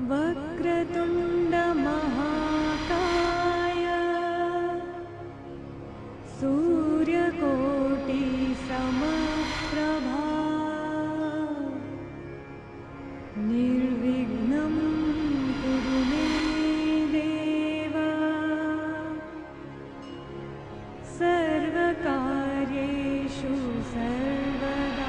वक्रतुण्डमहाकाय सूर्यकोटि समप्रभा निर्विघ्नं कुरु मे देव सर्वकार्येषु सर्वदा।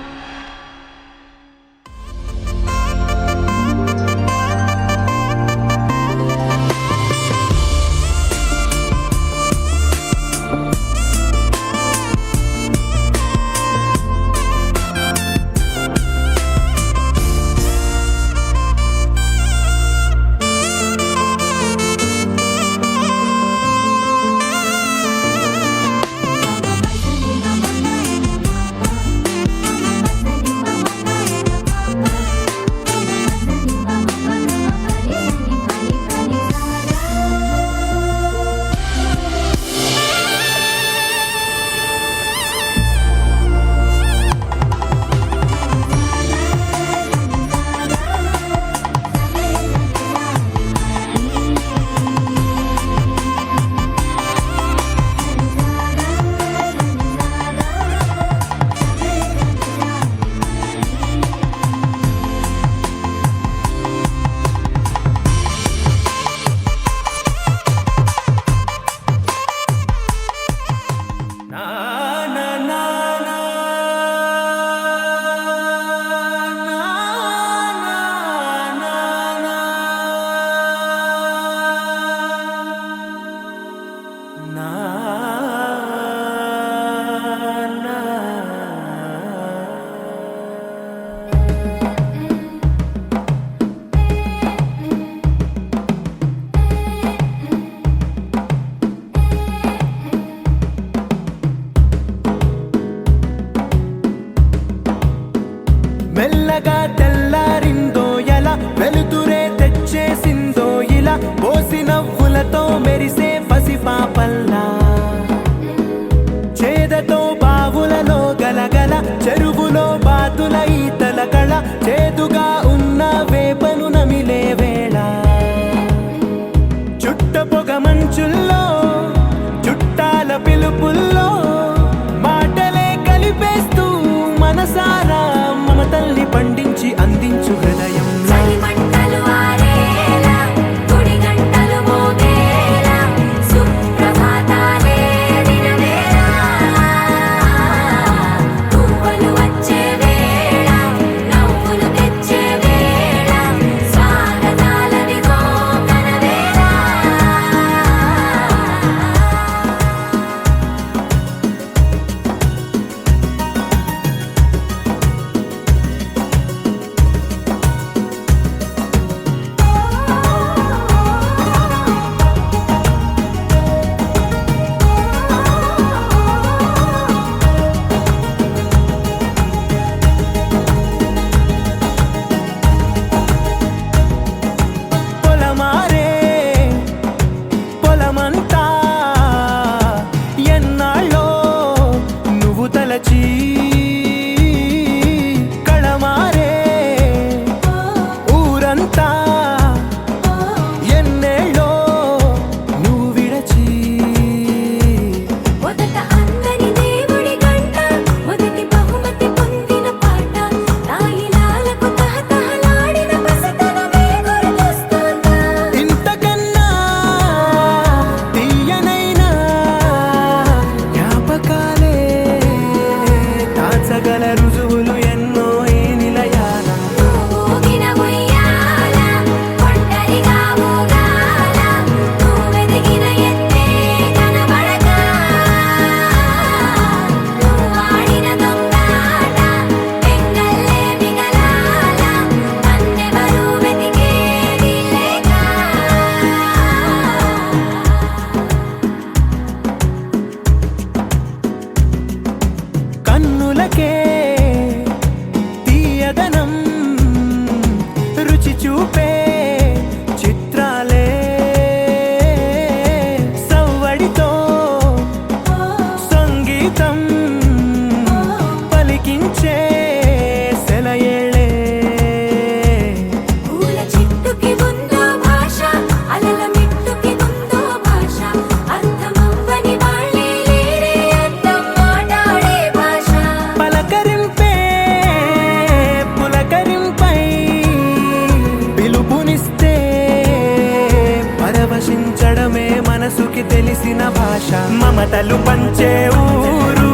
కలిసిన భాష మమతలు పంచే ఊరు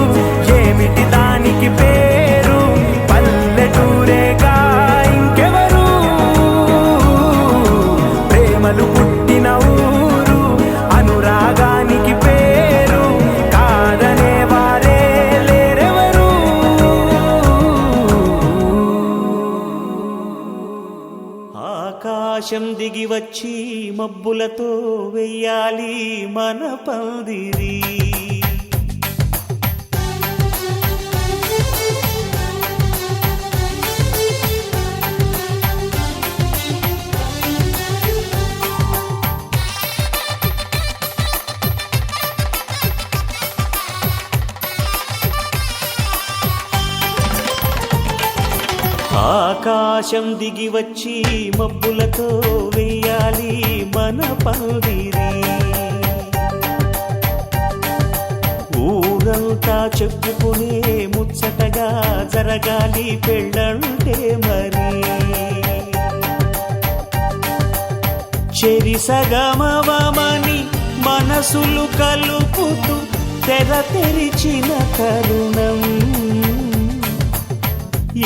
ఏమిటి దానికి పేరు పల్లెటూరేగా ఇంకెవరు ప్రేమలు పుట్టిన ఊరు అనురాగానికి పేరు కాదనే వారే లేరెవరు ఆకాశం దిగి వచ్చి మబ్బులతో వెయ్యాలి మన పందిరి ఆకాశం దిగి వచ్చి మబ్బులతో వెయ్యాలి మన పందిరి ఊరంతా చెప్పుకునే ముచ్చటగా జరగాలి పెళ్ళంటే మరి చెరిసగమవమని మనసులు కలుపుతూ తెర తెరిచిన తరుణం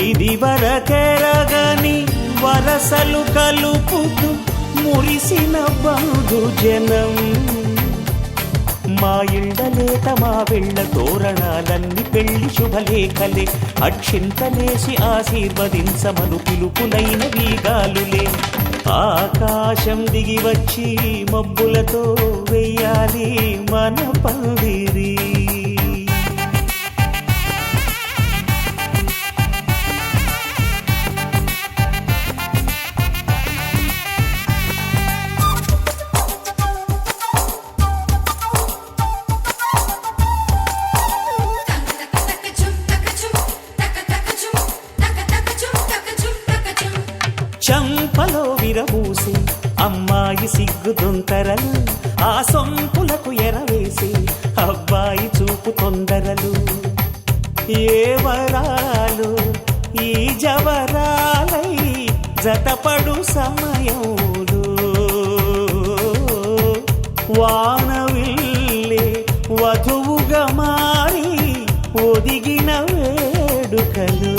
ఇది వరకెరగని వరసలు కలుపుతూ మురిసిన బంధుజనం మా ఇళ్ళలేత మా వెళ్ళ తోరణాలన్నీ పెళ్లి శుభలేఖలే అక్షింతలేసి ఆశీర్వదించమను పిలుపులైన వీగాలులే ఆకాశం దిగి వచ్చి మబ్బులతో వెయ్యాలి మన పందిరి చంపలో విరబూసి అమ్మాయి సిగ్గుదొంతరలు ఆ సొంపులకు ఎరవేసి అబ్బాయి చూపు తొందరలు ఏ వరాలు ఈ జవరాలై జతపడు సమయంలో వానవిల్లే వధువుగా మారి ఒదిగిన వేడుకలు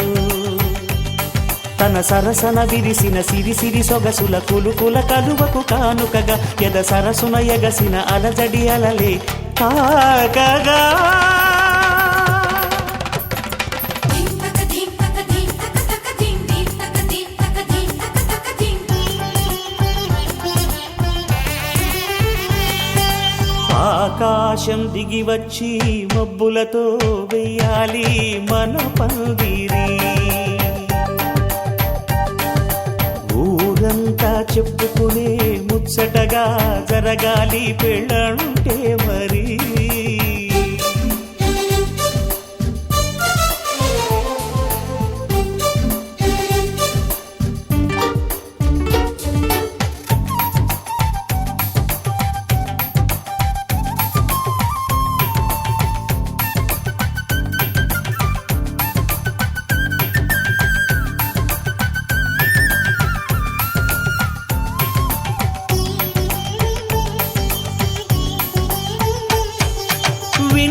తన సరసన విరిసిన సిరిసిరి సొగసుల కులుకుల కలువకు కానుకగా ఎద సరసున ఎగసిన అలజడి అలలే తాకగా ఆకాశం దిగి వచ్చి మబ్బులతో వెయ్యాలి మన పందిరి ఊరంతా చెప్పుకునే ముచ్చటగా జరగాలి పెళ్ళంటే మరి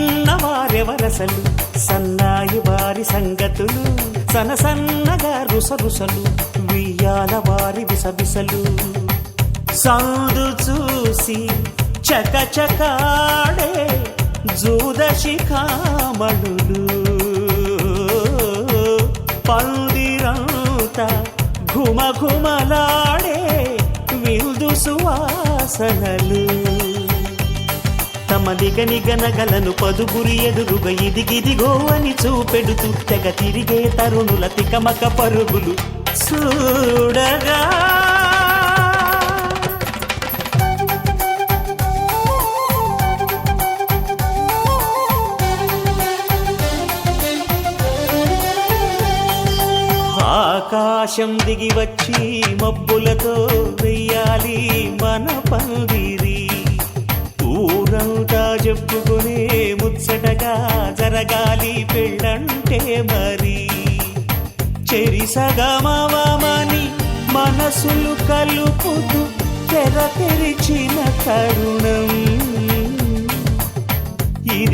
విన్నవారెవరసలు సన్నాయి వారి సంగతులు సనసన్నగా రుసరుసలు వియ్యాల వారి విసబిసలు సందు చూసి చకచకాడే జూదశిఖామణులు పందిరంతా ఘుమఘుమలాడే విందు సువాసనలు తమ నిగనిగనగలను పదుగురి ఎదురుగా ఇదిగిదిగో అని చూపెడుతూ తెగ తిరిగే తరుణుల తికమక పరుగులు చూడగా ఆకాశం దిగి వచ్చి మబ్బులతో వెయ్యాలి మన పందిరి ఊరంతా చెప్పుకునే ముచ్చటగా జరగాలి పెళ్ళంటే మరి చెరిసగమవమని మనసులు కలుపుతూ తెర తెరిచిన తరుణం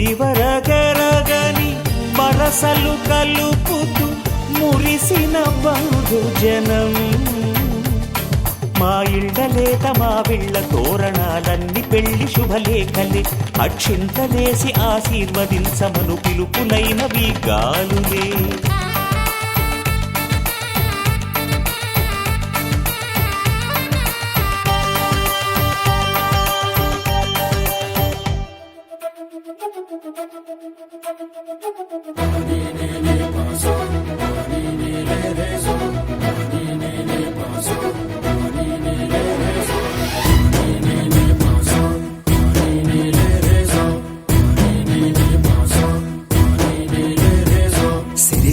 చివరగరగని వరసలు కలుపుతూ మురిసిన బంధు జనం. మా ఇళ్ళలేత మా విళ్ళ తోరణాలన్నీ పెళ్లి శుభలేఖలే, అక్షింతలేసి ఆశీర్వదించమను పిలుపులైనవి గాలులే.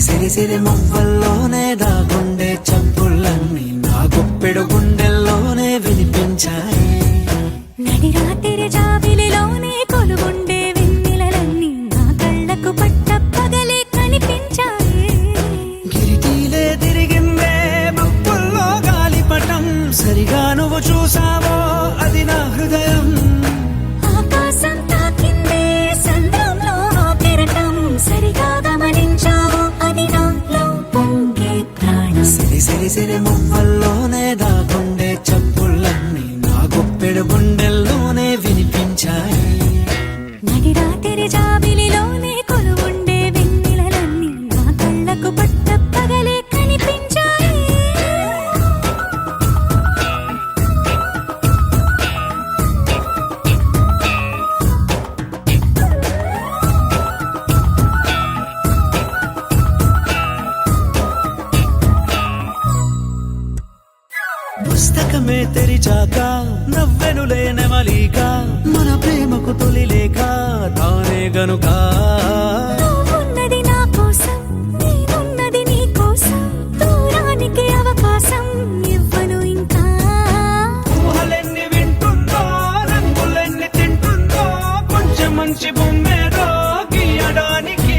సిరి సిరి మువ్వల్లోనే దాగుండే చప్పుళ్ళన్నీ నా గుప్పెడు గుండెల్లోనే వినిపించాయి. నడి రాత్రి జాబిలిలోనే కొలుగుండే వెన్నెలలన్నీ నా కళ్ళకు పట్టపగలే కనిపించాయి. గిరిటీలే తిరిగిందే బుక్కుల్లో గాలిపటం, సరిగా నువ్వు చూసావో అది నా హృదయం. ఆకాశం తాకిందే సంద్రంలో ఆ కెరటం, సరిగా గమనించావు అది నాలో పొంగే ప్రాణం. సిరి సిరి సిరి మువ్వల్లోనే దాగుండే చప్పుళ్ళన్నీ నా గుప్పెడు గుండెల్లోనే వినిపించాయి. నడి రాత్రి జాబిలిలోనే కొలువుండే వెన్నెలలన్నీ నా కళ్ళకు పట్టపగలే కనిపించాయి. పుస్తకమే తెరిచాక నవ్వెనులే నెమలిక, మన ప్రేమకు తొలి లేఖ తానే గనుక. నువ్వున్నది నా కోసం, నేనున్నది నీ కోసం, దూరానికి అవకాశం ఇవ్వను ఇంకా. ఊహలెన్ని వింటుందో, రంగులెన్ని తింటుందో, కొంచెం మంచి బొమ్మేదో గీయడానికి.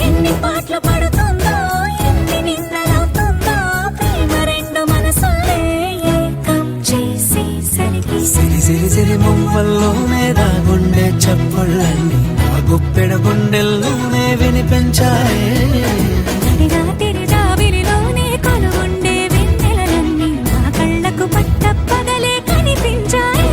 ఎన్ని పాటలు పడుతుందో, ఎన్ని నిందలవుతుందో, ప్రేమ రెండు మనసులే ఏకం చేసేసరికి. సిరి సిరి సిరి మువ్వల్లోనే దాగుండే చప్పుళ్ళన్నీ నా గుప్పెడు గుండెల్లోనే వినిపించాయి. నడి రాత్రి జాబిలిలోనే కొలువుండే వెన్నెలలన్నీ నా కళ్ళకు పట్టపగలే కనిపించాయి.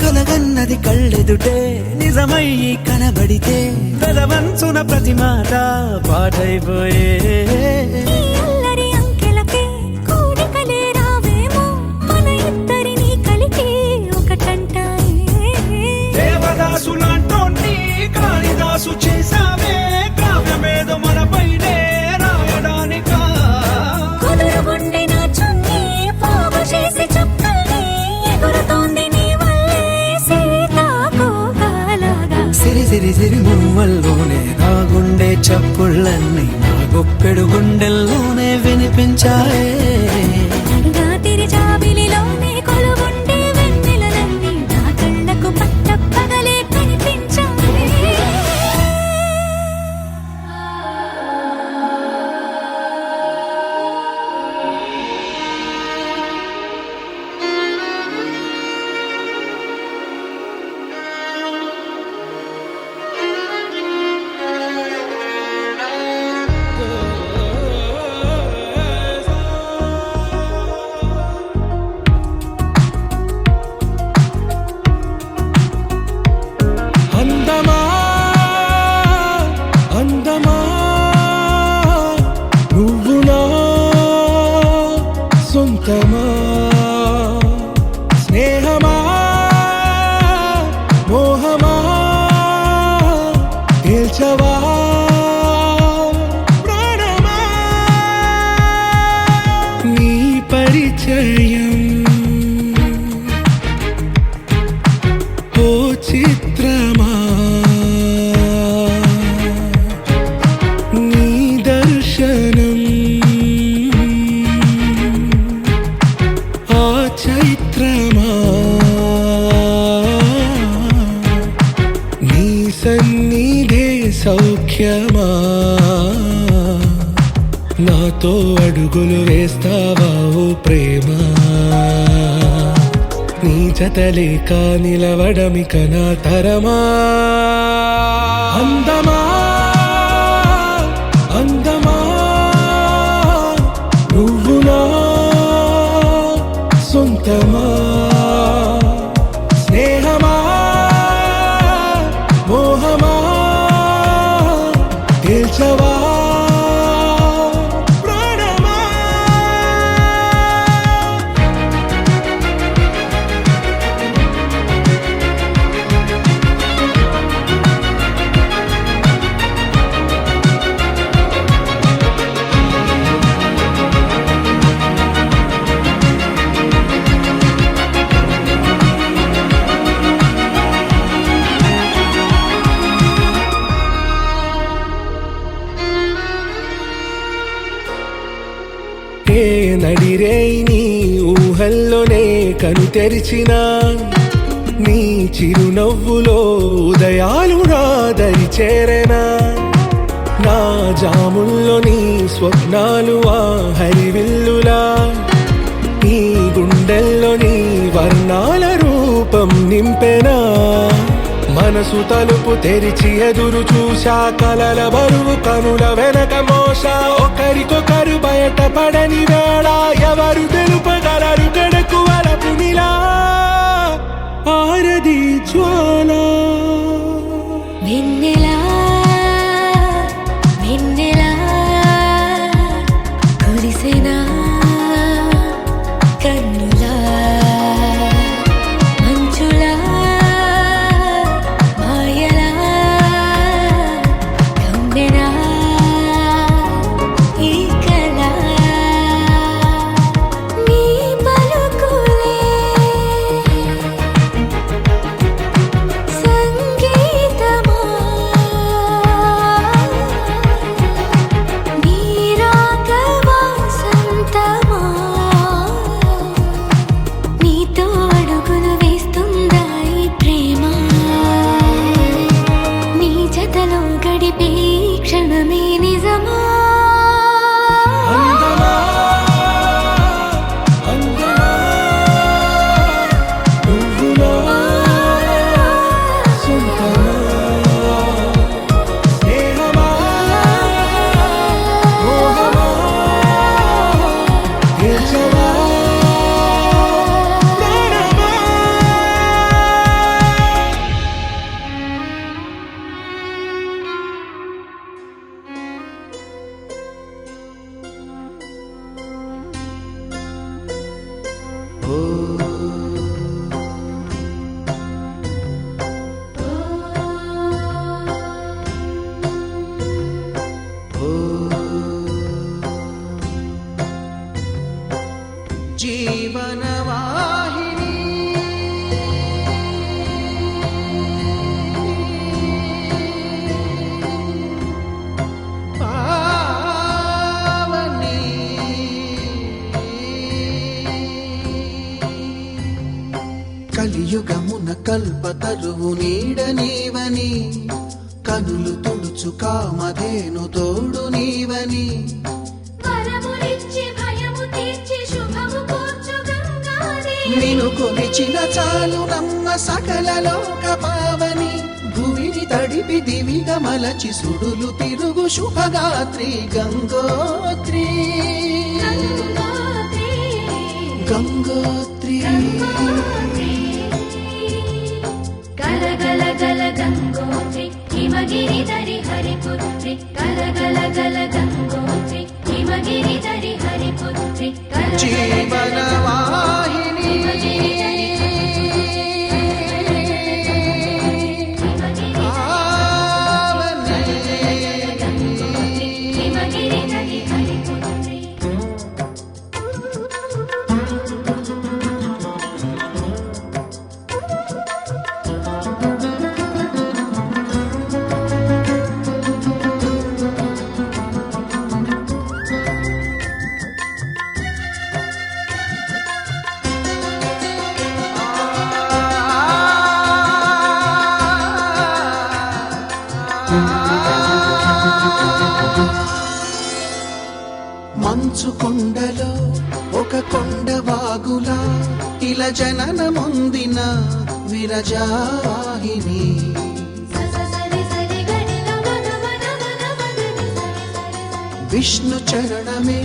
కలగన్నది కళ్ళెదుటే నిజమయ్యి కనబడితే, వెలవంచున ప్రతి మాట పాటైపోయే. ఈ అల్లరి అంకెలకే కూడికలే రావేమో, మన ఇద్దరిని కలిపి ఒకటంటాయే. దేవదాసులాంటోన్ని కాళిదాసు చేసావే, కావ్యమేదో మనపైనే రాయడానికా. కుదురుగుండె నా చున్నీ పోగు చేసి చుక్కల్ని ఎగురుతోంది నీ వల్లే సీతాకోకలాగా. సిరి సిరి సిరి మువ్వల్లోనే దాగుండే చప్పుళ్ళన్నీ నా గుప్పెడు గుండెల్లోనే వినిపించాయే. నడి రాత్రి జాబిలిలోనే కొలువుండే వెన్నెలలన్నీ నా కళ్ళకు పట్టపగలే కనిపించాయి. అందమా అందమా నువ్వు నా సొంతమా, స్నేహమా మోహమా తేల్చవా ప్రాణమా. నీ పరిచయం ఓ చిత్రమా ముఖ్యమా నాతో అడుగులు వేస్తావా ఓ ప్రేమ నీ జతలేక నిలవడమిక నా తరమా అందమా అందమా నువ్వు నా సొంతమా స్నేహమా మోహమా తేల్చవా ప్రాణమా ఏ నడిరే నీ ఊహల్లోనే కను తెరిచిన నీ చిరునవ్వులో ఉదయాలు నా దరి చేరెనా నా జాముల్లో నీ స్వప్నాలు ఆ హరివిల్లులా నీ గుండెల్లో నీ వర్ణాల రూపం నింపెనా మనసు తలుపు తెరిచి ఎదురు చూశా కలల బరువు కనుల వెనక మోసా ఒకరికొకరు బయట పడని వేళ ఎవరు తెలుపగలరు గడకు వలపు నిలా ఆరది జ్వాల వెన్నెలా వెన్నెలా కురిసెనా కన్నులా మంచులా మాయలా కమ్మెనా ఈ కళ నీ పలుకులే సంగీతమా నీ రాగవా సంతమా నీతో అడుగులు వేస్తుందా ఈ ప్రేమ నీ జతలో గడిపే ఈ క్షణమే నిజమా అందమా అందమా నువ్వు నా సొంతమా స్నేహమా మోహమా తేల్చవా ప్రాణమా జీవనవాహిని పావని కలియుగమున కల్పతరువు నీడ నీవని కనులు తుడుచు కామధేను తోడు నీవని వరములిచ్చి భయము తీర్చి శుభము కూర్చు గంగాదేవి నిన్ను కొలిచిన చాలు నమ్మ సకల లోక పావని భూమిని తడిపి దివిగా మలచి సుడులు తిరుగు శుభగాత్రి గంగోత్రి గంగోత్రి గల గల గల గంగోత్రి హిమగిరి దరి హరిపుత్రి గల గల గల గంగోత్రి హిమగిరి దరి హరిపుత్రి జీవనవాహిని హిమగిరి దరి పావని గంగోత్రి హిమగిరి దరి హరిపుత్రి మంచు కొండలో ఒక కొండ వాగులా ఇలా జననమొందిన విరజావాహిని. విష్ణు చరణమే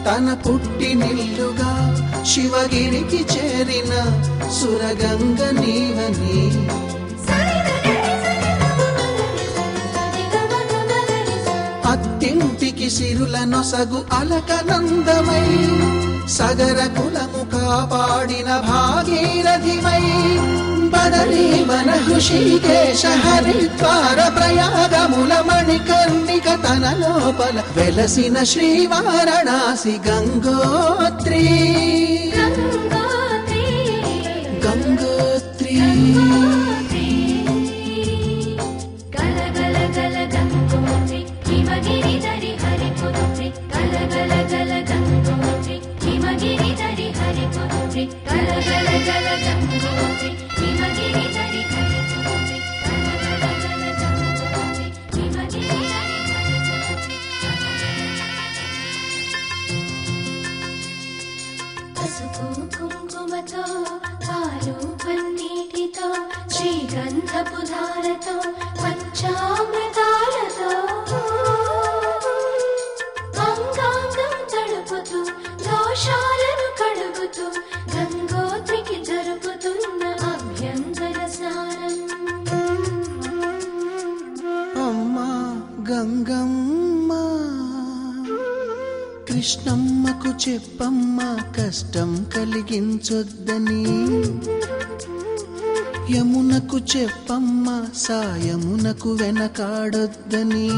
తన పుట్టినిల్లుగా శివగిరికి చేరిన సురగంగ నీవని. అత్తింటికి సిరుల నొసగు అలకనందమై సగర కులము కాపాడిన భాగీరథిమై బదరీ వన హృషికేశ హరిద్వార ప్రయాగముల మణికర్ణిక తన లోపల వెలసిన శ్రీవారణాసి గంగోత్రి. గంగోత్రి పసుపు కుంకుమతో పాలు పన్నీటితో శ్రీగంధపు ధారతో పంచామృతాలతో అంగాంగం తడుపుతూ దోషాలను కడుగుతూ గంగోత్రికి జరుపుతున్న అభ్యంగన స్నానం. అమ్మా గంగమ్మ కృష్ణమ్మకు చెప్పమ్మ కష్టం కలిగించొద్దని. యమునకు చెప్పమ్మ సాయమునకు వెనకాడొద్దని.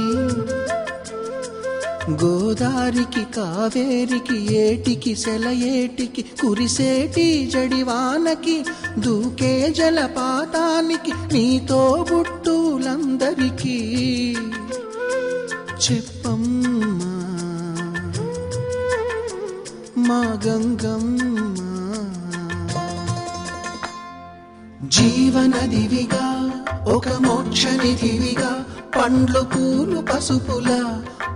గోదారికి కావేరికి ఏటికి సెలయేటికి కురిసేటి జడివానకి దూకే జలపాతానికి నీతో బుట్టులందరికీ చెప్పమ్మా మా గంగమ్మ. జీవనదివిగా ఒక మోక్షనిధివిగా పండ్లు పూలు పసుపుల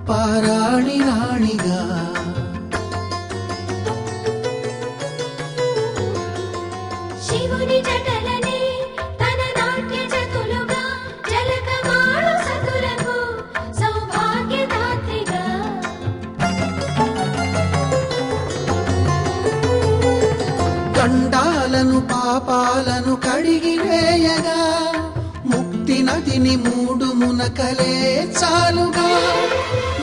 పారాణి రాణిగా. శివుని జటలనే తన నాట్య జతులుగా జలకమాడు సతులకు సౌభాగ్యదాత్రిగా. గండాలను పాపాలను కడిగివేయగా ముక్తి నదిని మూడు మునకలే చాలుగా.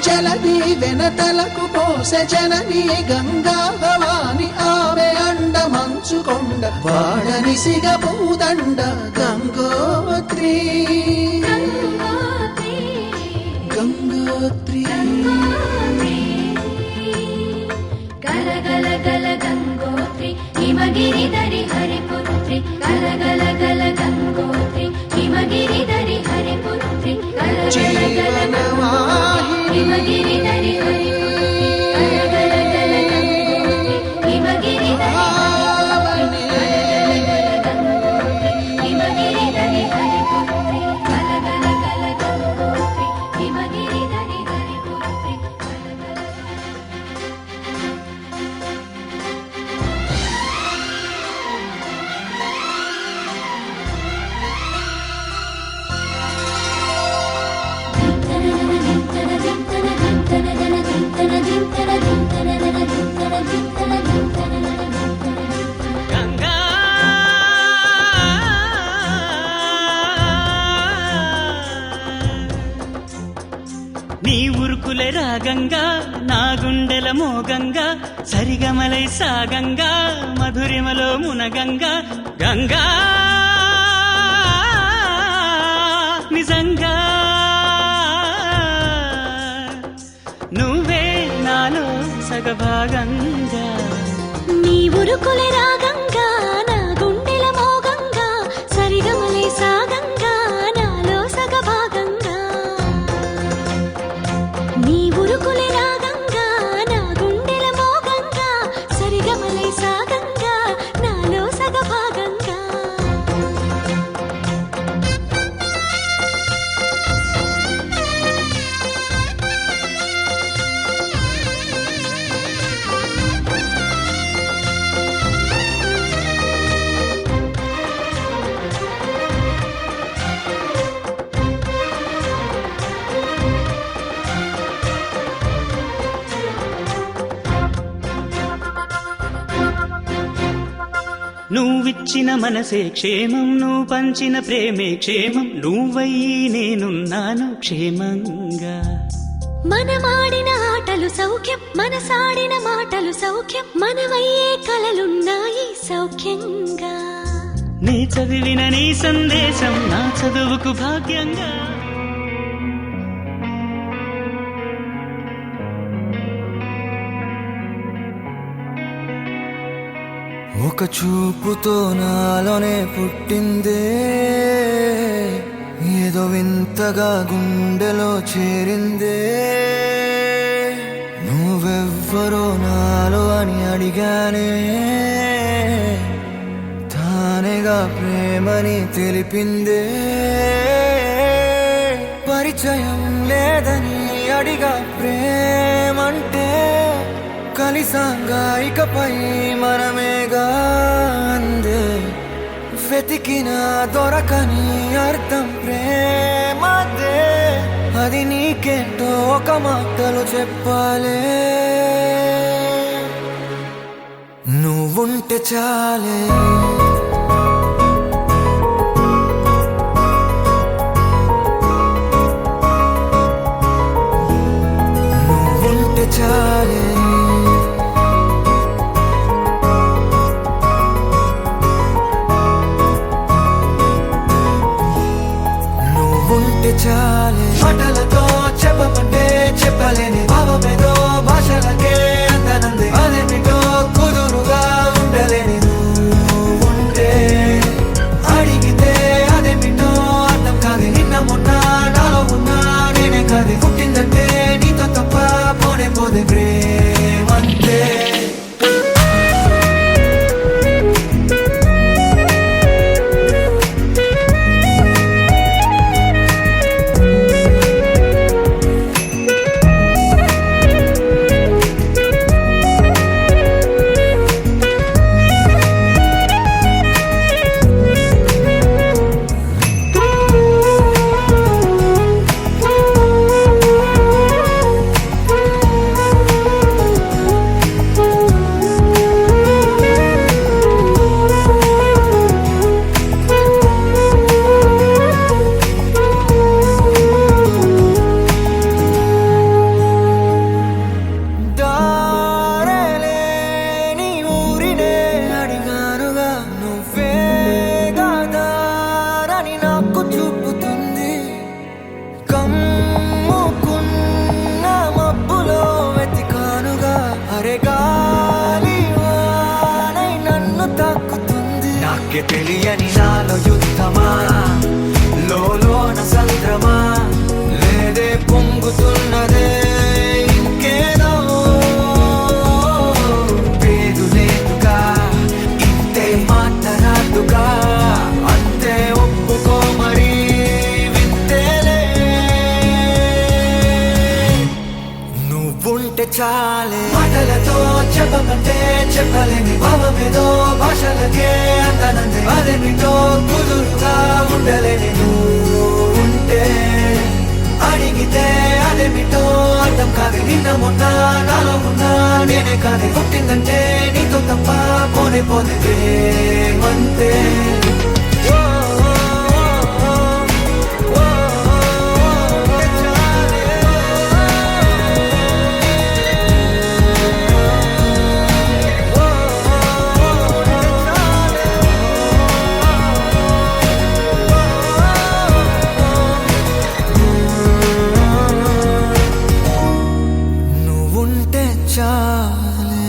జలది వెనతలకు పోసె జనని గంగా భవాని ఆమె అండ మంచుకొండ వాడని సిగ పూదండ గంగోత్రి. గంగోత్రి గల గల గల గంగోత్రి హిమగిరిధరి హరిపుత్రి. గల గల గల గంగోత్రి హిమగిరిధరి హరిపుత్రి. గల గల గల గంగోత్రి హిమగిరిధరి హరిపుత్రి. గల గల గల గంగోత్రి హిమగిరిధరి హరిపుత్రి. హిమగిరిధరి హరిపుత్రి. గల గల గల గంగోత్రి హిమగిరిధరి హరిపుత్రి. గల గల గంగా నీ ఉరుకులే రాగంగా నా గుండెల మోగంగా సరిగమలై సాగంగా మధురిమలో మునగంగా. గంగా నిజంగా నువ్వే నాలో సగభాగంగా. నీ ఉరుకులే రాగంగా నా గుండెల మోగంగా సరిగమలే సాగంగా నాలో సగభాగంగా. నీ ఉరుకులే రాగంగా నా గుండెల మోగంగా సరిగమలే సాగంగా నాలో సగభాగంగా. నువ్విచ్చిన మనసే క్షేమం, నువ్వు పంచిన ప్రేమే క్షేమం, నువ్వయ్యి నేనున్నాను క్షేమంగా. మనమాడిన ఆటలు సౌఖ్యం, మనసాడిన మాటలు సౌఖ్యం, మనవయ్యే కలలున్నాయి సౌఖ్యంగా. నీ చదివిన నీ సందేశం నా చదువుకు భాగ్యంగా. ఒక చూపుతో నాలోనే పుట్టిందే, ఏదో వింతగా గుండెలో చేరిందే. నువ్వెవ్వరో నాలో అని అడిగానే, తానేగా ప్రేమని తెలిపిందే. పరిచయం లేదని అడిగా ప్రేమంటే, కలిసాంగా ఇకపై మనమేగా అందే. వెతికిన దొరకని అర్థం ప్రేమదే, అది నీకేంటో ఒక మాటలో చెప్పాలే. నువ్వుంటే చాలే, నువ్వుంటే చాలే, నువ్వుంటే చాలే. మాటలతో చెప్పమంటే చెప్పలేని భావమేదో భాషలకే అందనంది. అదేమిటో కుదురుగా ఉండలేని నువ్వుంటే, అడిగితే అదేమిటో అర్థం కాదు. నిన్న మొన్న నాలో ఉన్నా నేనే కాదు. పుట్టిందంటే నీతో తప్ప పోనే పోదే ప్రేమంతే. తెలియని నాలో యుద్ధమా, లోన సంద్రమా, లేదే పొంగుతున్నదే ఇంకేదో. పేరు లేదుగా, ఇంతే మాట్లాడుగా, అంతే ఒప్పుకో మరి వింతేలే. నువ్వుంటే చాలే, మాటలతో చెప్పమంటే చెప్పలేని భావమేదో భాషలకే అందనంది. అదేమిటో కుదురుగా ఉండలేని నువ్వుంటే, అడిగితే అదేమిటో అర్థం కాదు. నిన్న మొన్న నాలో ఉన్నా నేనే కాదు. పుట్టిందంటే నీతో తప్ప పోనే పోతే ప్రేమంతే. చాలే.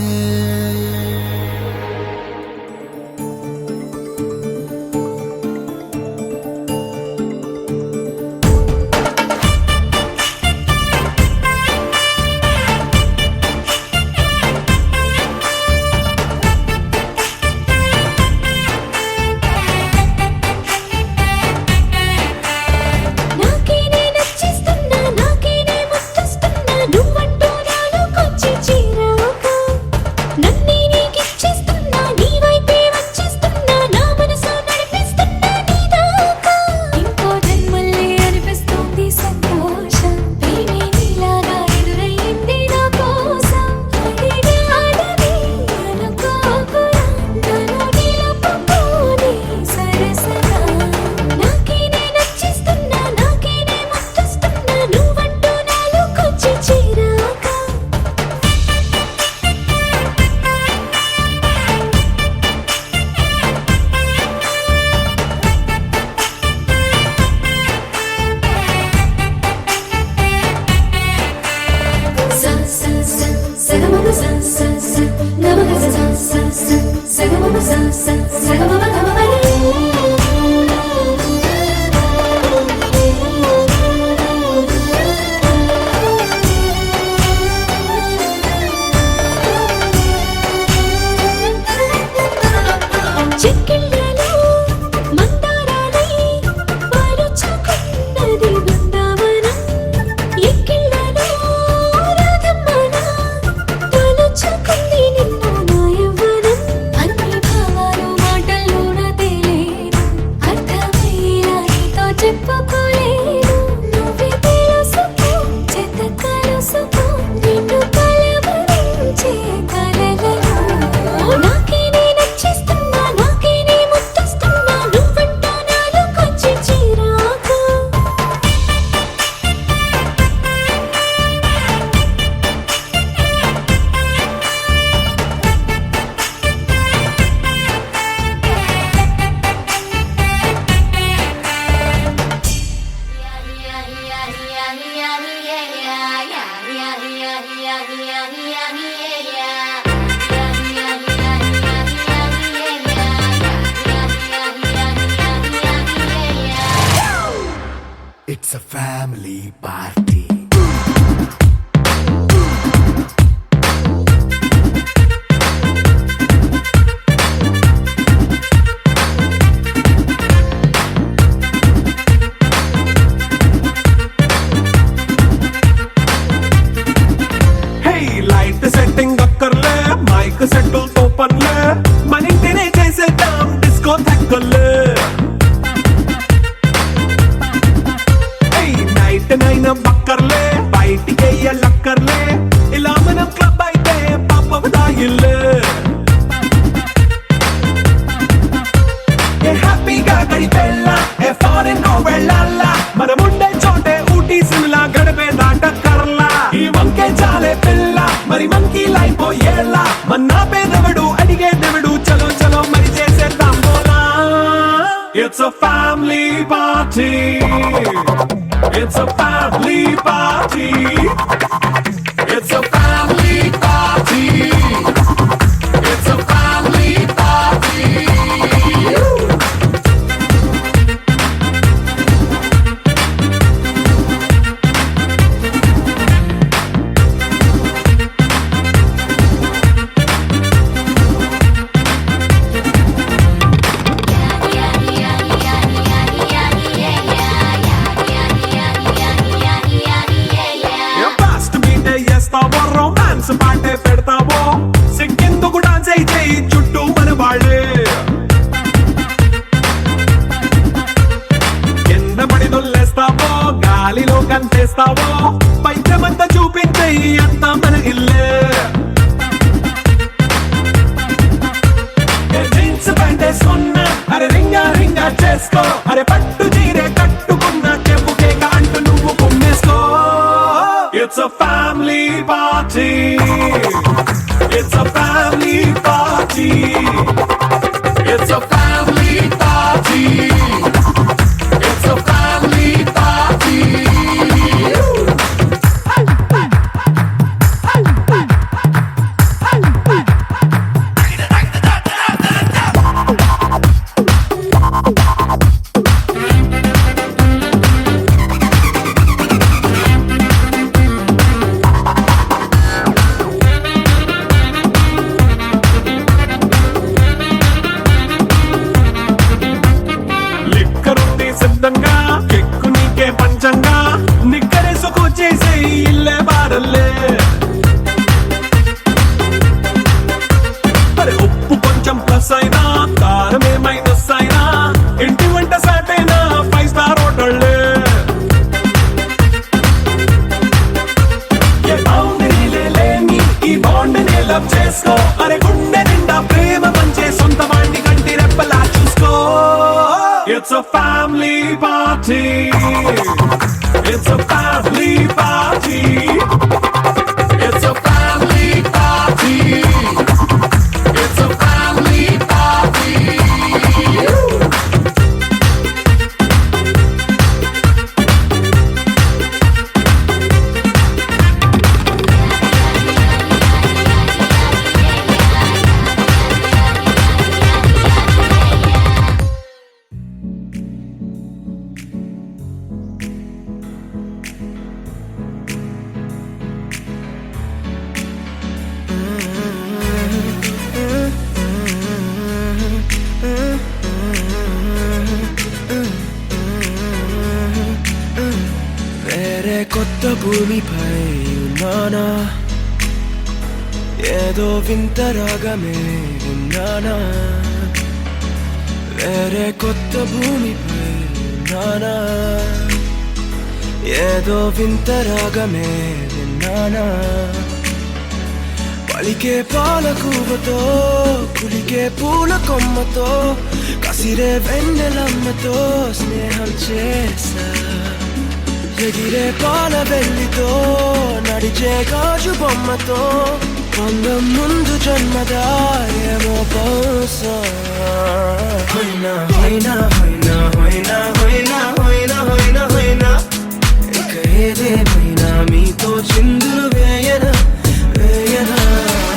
చెక్కిళ్ళలో మందారాలై పాలుచుకున్నది బృందావనం. ఎక్కిళ్ళలో రాధమ్మలా తలుచుకుంది నిన్న నా యవ్వనం. అన్ని భావాలు మాటల్లోన తేలేదు, అర్థమయ్యేలా నీతో చెప్పుకోలేదు. నువ్వే తెలుసుకో, చేత కలుసుకో, నిన్ను కలవరించే కలలలో నాకే నే నచ్చిస్తున్నా, నాకే నే ముద్దిస్తున్నా, నువ్వంట నాలో కొంచెం చిరాకు. It's a family party. Hey, light setting అక్కర్లే, మైక్ సెట్టు తో పనులే, మన ఇంటినే చేసేద్దాం డిస్కో థక్కర్లే. నైట్ నైన్ బక్కర్లే, బయటికెయ్యలక్కర్లే, ఇలా మనం క్లబ్ అయితే పాపం దాయిల్లే. ఏ హ్యాపీగా గడిపెళ్ళా, ఏ ఫారెన్ కో వెళ్ళాలా, మనముండే చోటే ఊటీ సిమ్లా గడిపే దాటక్కర్లా. ఈ వంకే చాలే పిల్ల, మరి మంకీ లైఫ్ ఏళ్ళ, మన్నా పేదవడు అడిగేదెవడు, చలో చలో మరి చేసేద్దాం బోలా. It's a family party. It's a family party. It's a family party. It's a family party. Romance పాటే పెడతావో, సిగ్గెందుకు డాన్స్ అయి చేయి చుట్టూ మన వాళ్ళే. కింద పడి దొల్లేస్తావో, గాలిలో కంచేస్తావో, పైత్యమంతా చూపించేయి అంతా మన ఇల్లే. జీన్స్ ప్యాంట్ వేసుకున్నా, అరే రింగా రింగా చేసుకో, అరే పట్టు చీరే కట్టుకున్న చెవు కేక అంటూ నువ్వు కుమ్మేసుకో. It's a family party. It's a family party. It's a family party. It's a family party. సిద్ధంగా ఎక్కు నీకే పంచంగా, నిక్కరేసుకు చేసే ఇల్లే బారల్లే. మరి ఉప్పు కొంచెం ప్లస్ అయినా, కారమే మైనస్ అయినా, ఇంటి వంట సాట్ అయినా 5 స్టార్ హోటళ్ళే. ఏ బౌండరీలే లేని ఈ బాండ్ ని లవ్ చేసుకో, అరే గుండె నిండా ప్రేమ పంచే సొంత వాణ్ణి కంటి రెప్పలా చూసుకో. It's a family party. It's a family party. It's a family party. It's a family party. భూమిపై ఉన్నానా ఏదో వింత రాగమే ఉన్నానా వేరే కొత్త భూమిపై ఉన్నానా ఏదో వింత రాగమే విన్నానా పలికే పాలకూవతో కులికే పూల కొమ్మతో కసిరే వెన్నెలమ్మతో స్నేహం చేసా ఎగిరే పాల వెల్లితో నడిచే గాజు బొమ్మతో అందం ముందు జన్మదా ఏమో బహుశా హోయినా హోయినా హోయినా హోయినా హోయినా హోయినా హోయినా హోయినా ఇక ఏదేమైనా మీతో చిందులు వేయనా వేయనా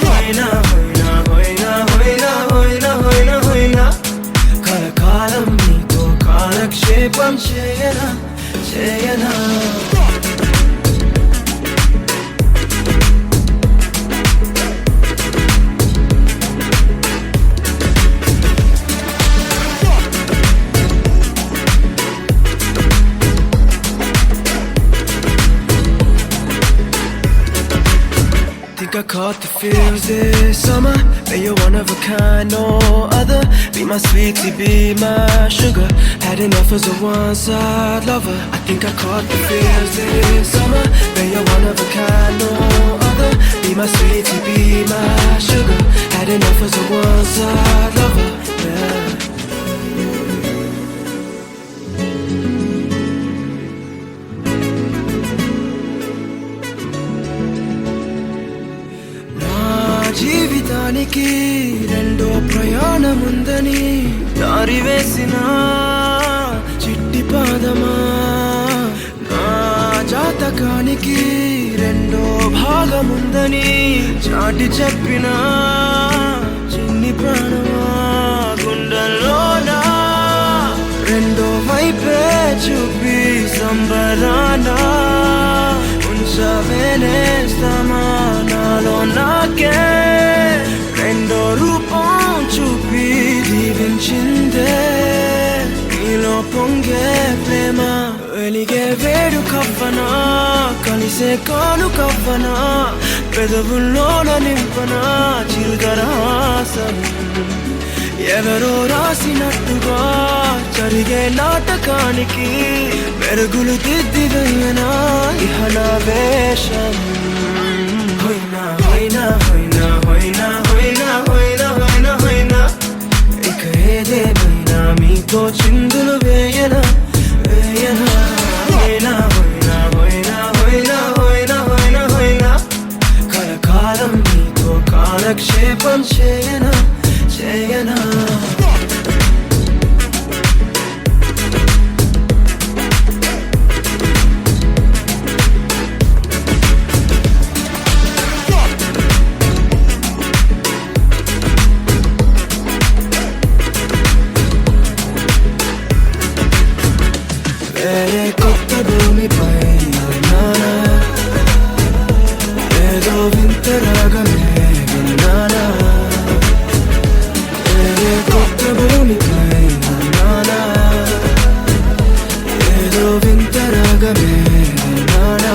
హోయినా హోయినా హోయినా హోయినా హోయినా హోయినా హోయినా కలకాలం మీతో కాలక్షేపం చేయనా చేయనా Think I caught the feels this summer. But you're one of a kind, no other. Be my sweetie, be my sugar. Had enough as a one-side lover. I think I caught the feels this summer. But you're one of a kind, no other. Be my sweetie, be my sugar. Had enough as a one-side lover. Yeah. జీవితానికి రెండో ప్రయాణముందని దారి వేసిన చిట్టి పాదమా నా జాతకానికి రెండో భాగముందని చాటి చెప్పిన చిన్ని ప్రాణమా గుండెల్లోనా రెండో వైపే చూపి సంబరానా ఉంచవేనేస్తామా నాలో నాకే రెండో రూపం చూపి దీవించిందే నీలో పొంగే ప్రేమ వెలిగే వేడు కవ్వనా కలిసే కాను కవ్వనా పెదవుల్లోన నింపనా చిరుదరాసం ఎవరో రాసినట్టుగా జరిగే నాటకానికి మెరుగులు దిద్దివేయనా ఇహ నా వేషం హోయినా హోయినా హోయినా హోయినా హోయినా హోయినా హోయినా హోయినా ఇక ఏదేమైనా మీతో చిందులు వేయనా వేయనా హోయినా హోయినా హోయినా హోయినా హోయినా హోయినా హోయినా కలకాలం మీతో కాలక్షేపం చేయనా చేయనా వేరే కొత్త భూమిపై ఉన్నానా ఏదో వింత రాగమే విన్నానా వేరే కొత్త భూమిపై ఉన్నానా ఏదో వింత రాగమే విన్నానా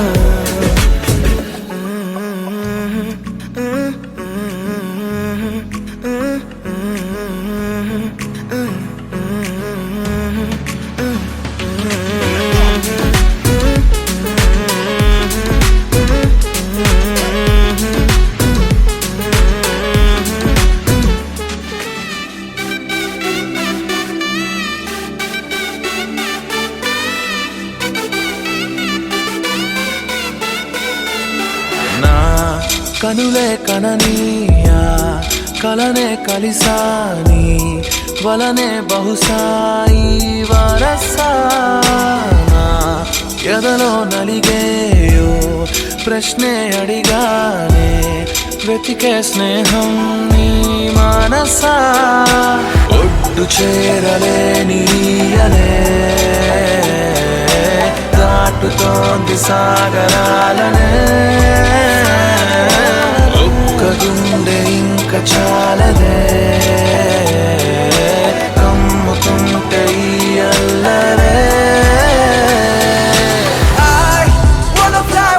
కనులే కననీయా కలనే కలిసాని వలనే బహుశాయి వరసానా ఎదలో నలిగేయో ప్రశ్నే అడిగానే వెతికే స్నేహం నీ మనసా ఒడ్డు చేరలేనీయనే దాటుతోంది సాగరాలనే ఒక్క గుండె ఇంక చాలదే కమ్ముతుంటే ఈ అల్లరే I wanna fly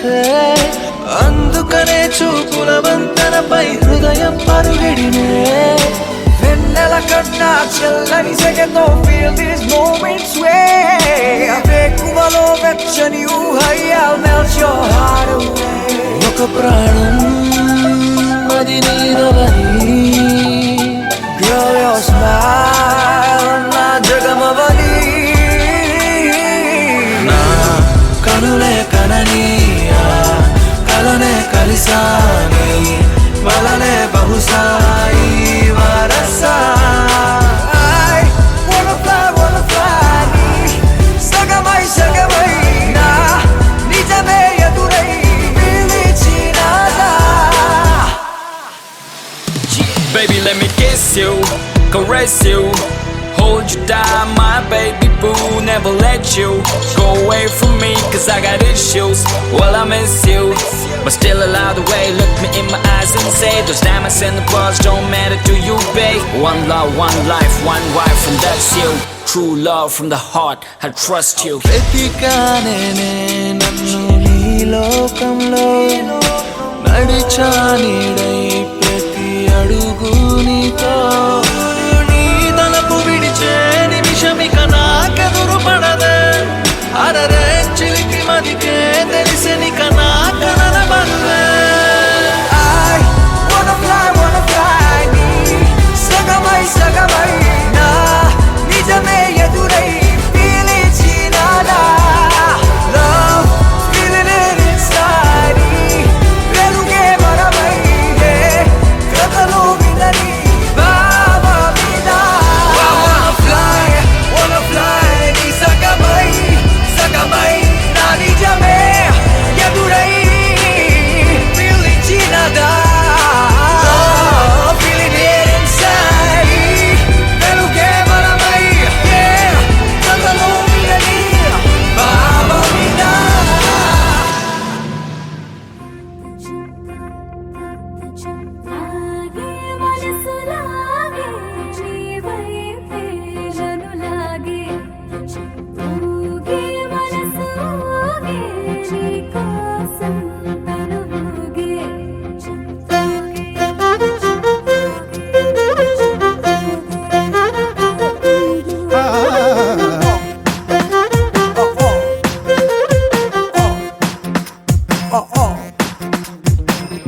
మనసే అందుకనే చూపుల వంతెనపై హృదయం పరుగిడినే వెన్నెల కన్నా చల్లని సెగతో feel these moments way వేకువలో వెచ్చని ఊహయ్యాల్ melt your heart away ఒక ప్రాణం అది నీదవని Girl your smile నా జగమవని నా కనులే కనని కలనే కలిసాని వలనే బహుశాయి వరసా I wanna fly సగమై సగమై నా నిజమే ఎదురై పిలిచినాదా Baby, let me kiss you, caress you, hold you down, my baby boo. Never let you go away from me, cause I got issues. Well, I miss you, but still allow the way. Look me in my eyes and say, those diamonds and the pearls don't matter to you, babe. One love, one life, one wife, and that's you. True love from the heart, I trust you. వెతికానే నన్ను నీ లోకంలో నడిచా నీడై ప్రతి అడుగు నీతో నీ తలపు విడిచే నిమిషమిక నాకెదురు పడదే అరరే చిలికి మదికే తెలిసెనిక నా కనల బరువే I wanna fly నీ సగమై సగమై నా నిజమే ఎదురై పిలిచినాదా Love, feeling it inside వెలుగే మరమై కథలో వినని బావ మీద Wanna fly నీ సగమై సగమై నా నిజమే ఎదురై పిలిచినాదా Feeling it inside వెలుగే మరమై కథలో వినని బావ మీద ఆగే మనసు లాగే జీవైతే నన్ను లాగే ఊగే మనసు ఊగే నీ కోసం తను ఊగే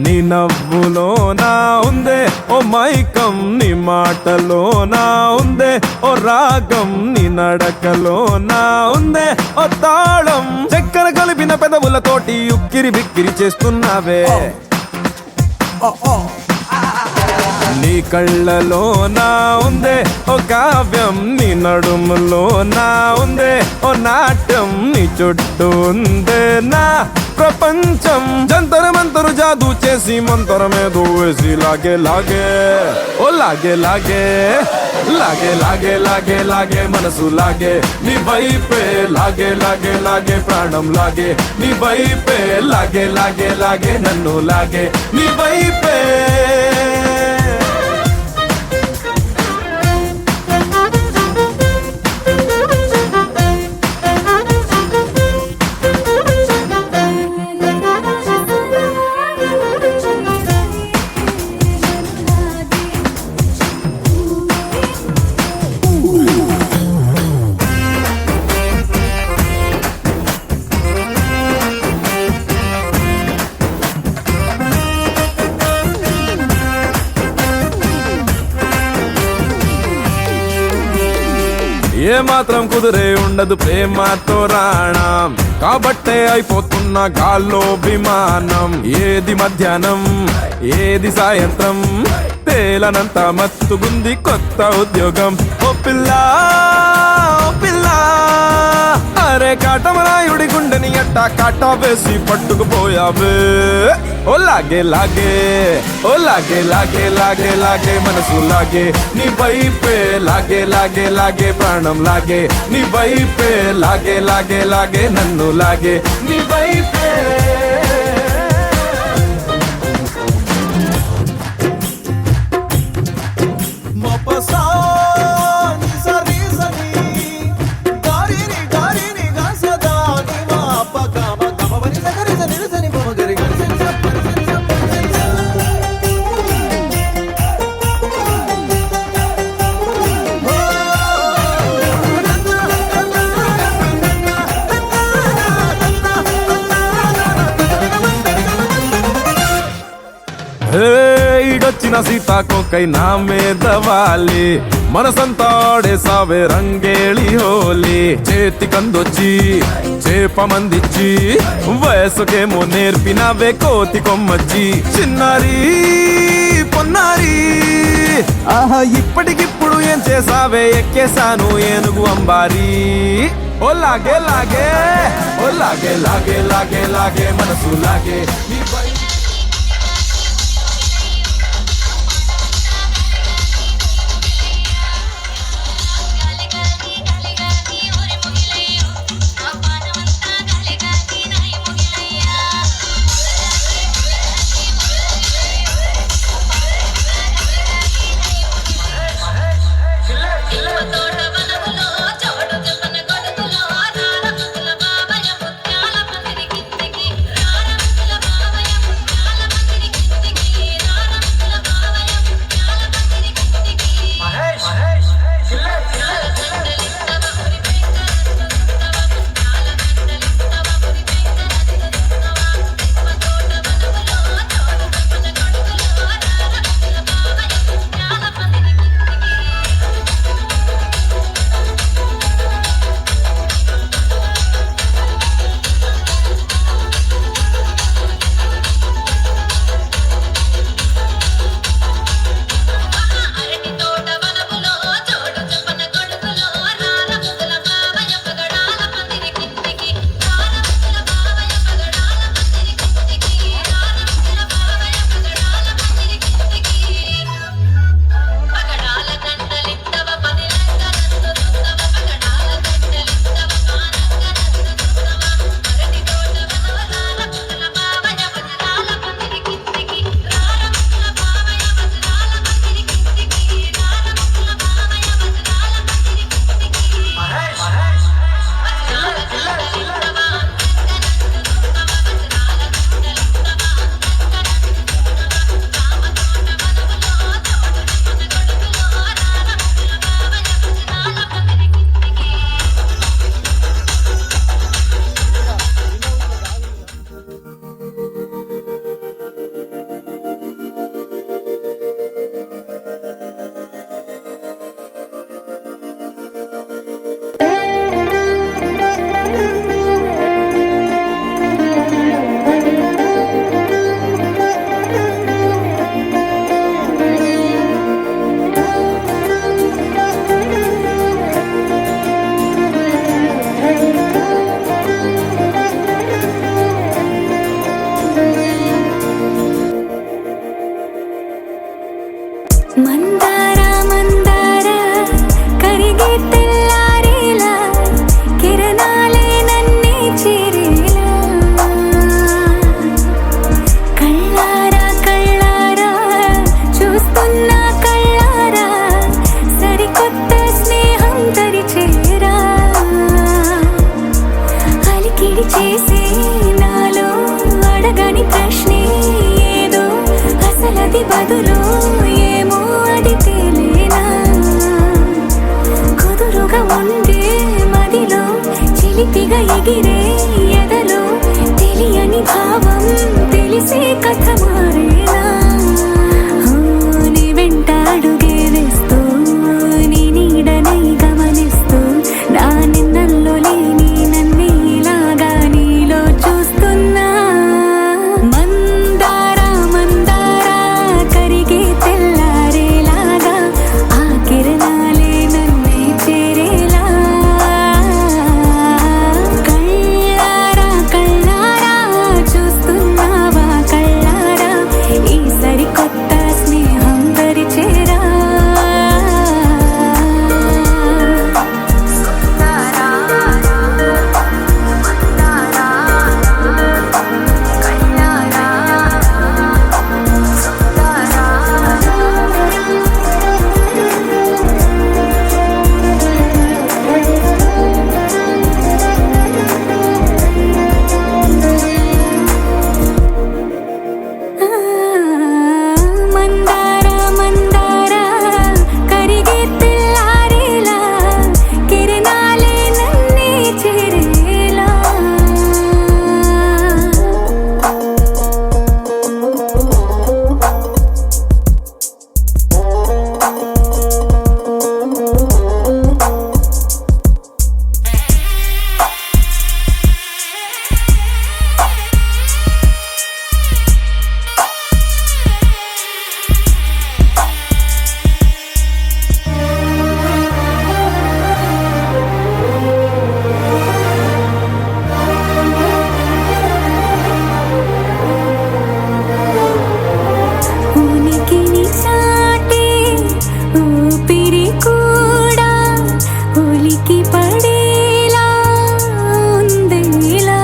నీ నవ్వులో నా ఉందే ఓ మైకం నీ మాటలో నా ఉందే ఓ రాగం నీ నడకలో నా ఉందే ఓ తాళం చక్కెర కలిపిన పెదవులతోటి ఉక్కిరి బిక్కిరి చేస్తున్నావే నీ కళ్ళలో నా ఉందే ఓ కావ్యం నీ నడుములో నా ఉందే ఓ నాట్యం నీ చుట్టూ ఉందే నా ప్రపంచం జంతర మంతరు జాదూ చేసి మంతరమేదో వేసి లాగే లాగే ఓ లాగే లాగే లాగే లాగే లాగే లాగే మనసు లాగే నీ వైపే లాగే లాగే లాగే ప్రాణం లాగే నీ వైపే లాగే లాగే లాగే నన్ను లాగే నీ వైపే ఏ మాత్రం కుదిరే ఉండదు ప్రేమతో రాణం కాబట్టే అయిపోతున్న గాల్లో విమానం ఏది మధ్యాహ్నం ఏది సాయంత్రం తేలనంత మత్తుగుంది కొత్త ఉద్యోగం ఓ పిల్ల ఓ పిల్ల అరే కాటమరాయుడి గుండెని అట్టా కాటా వేసి పట్టుకుపోయావే ఓ లాగే లాగే ఓ లాగే లాగే లాగే లాగే మనసు లాగే నీ వైపే లాగే లాగే లాగే ప్రాణం లాగే నీ వైపే లాగే లాగే లాగే నన్ను లాగే నీ వైపే గారిని గాసదాని మా పగ మగ నిజని వచ్చిన సీతాకోకై నా మీద వాలి మనసంతా ఆడేసావే రంగేళి హోలీ చేతి కందొచ్చి చేప మందిచ్చి వయసుకేమో నేర్పినవే కోతి కొమ్మచ్చి చిన్నారి పొన్నారి ఆహా ఇప్పటికిప్పుడు ఏం చేసావే ఎక్కేశాను ఏనుగు అంబారి ఓ లాగే లాగే ఓ లాగే లాగే లాగే లాగే మనసు లాగే నీ పై మందార మందార కరిగే తెల్లారేలా కిరణాలే నన్నే చేరేలా కళ్ళారా కళ్ళారా చూస్తున్నా కళ్ళారా సరికొత్త స్నేహం తరిచేరా అలికిడి చేసే నాలో అడగని ప్రశ్నే ఏదో అసలది బదులు ఏమో అది తేలేనా కుదురుగా ఉండే మదిలో చిలిపిగా ఎగిరే ఎదలో తెలియని భావం తెలిసే కథ మారేనా నీ వెంట అడుగే వేస్తూ నీ నీడనై గమనిస్తూ నా నిన్నల్లో లేని నన్నే ఇలాగా నీలో చూస్తున్నా మందార మందార కరిగే తెల్లారేలాగా ఆ కిరణాలే నన్నే చేరేలా కళ్ళారా ఉలికి పడేలా ఉందేలా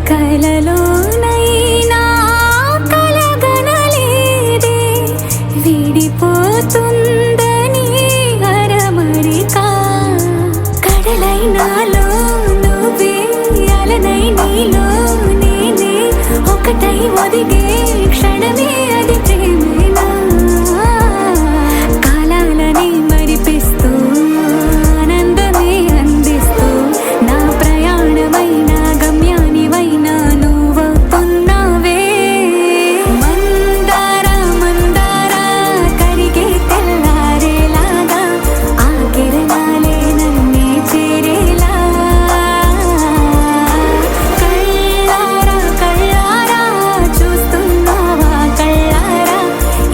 కలలోనైనా కలగనలేదే విడిపోతుందని అరమరికా కడలైనాలో నువ్వే అలనై నీలో నేనే ఒకటై ఒదిగే క్షణమే అది ప్రేమేనా కాలాలని మరిపిస్తూ ఆనందమే అందిస్తూ నా ప్రయాణమైన గమ్యానివైనా నువ్వవుతున్నావే మందారా మందారా కరిగే తెల్లారేలాగా ఆ కిరణాలే నన్నే చేరేలా కళ్ళారా కళ్ళారా చూస్తున్నావా కళ్ళారా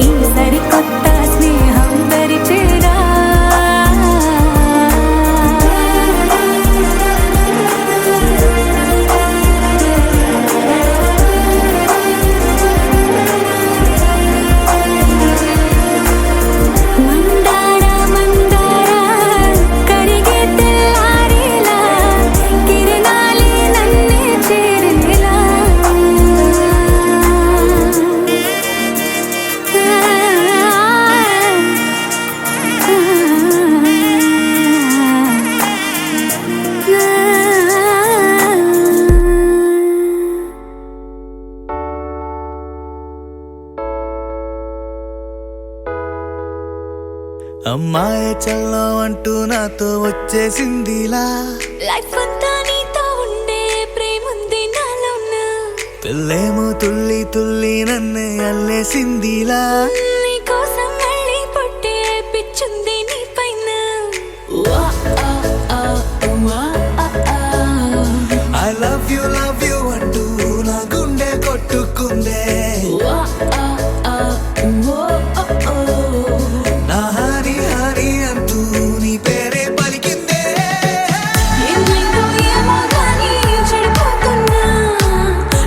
ఈ సరికొత్త స్నేహం దరిచేరా మందారా మందారా కరిగే తెల్లారేలా కిరణాలే నన్నే చేరేలా అమ్మాయి చల్లో అంటూ నాతో వచ్చేసిందిలా లైఫ్ అంతా నీతో ఉండే ప్రేముంది నాలోన పిల్లేమో తుల్లి తుల్లి నన్ను అల్లేసిందిలా నీకోసం మళ్ళీ పుట్టే పిచ్చుంది నీ పైన ఐ లవ్ యూ అంటూ నా గుండె కొట్టుకుందే నా హరి హరి అంటూ నీ పేరే పలికిందే ఏమైందో ఏమో గానీ చెడిపోతున్నా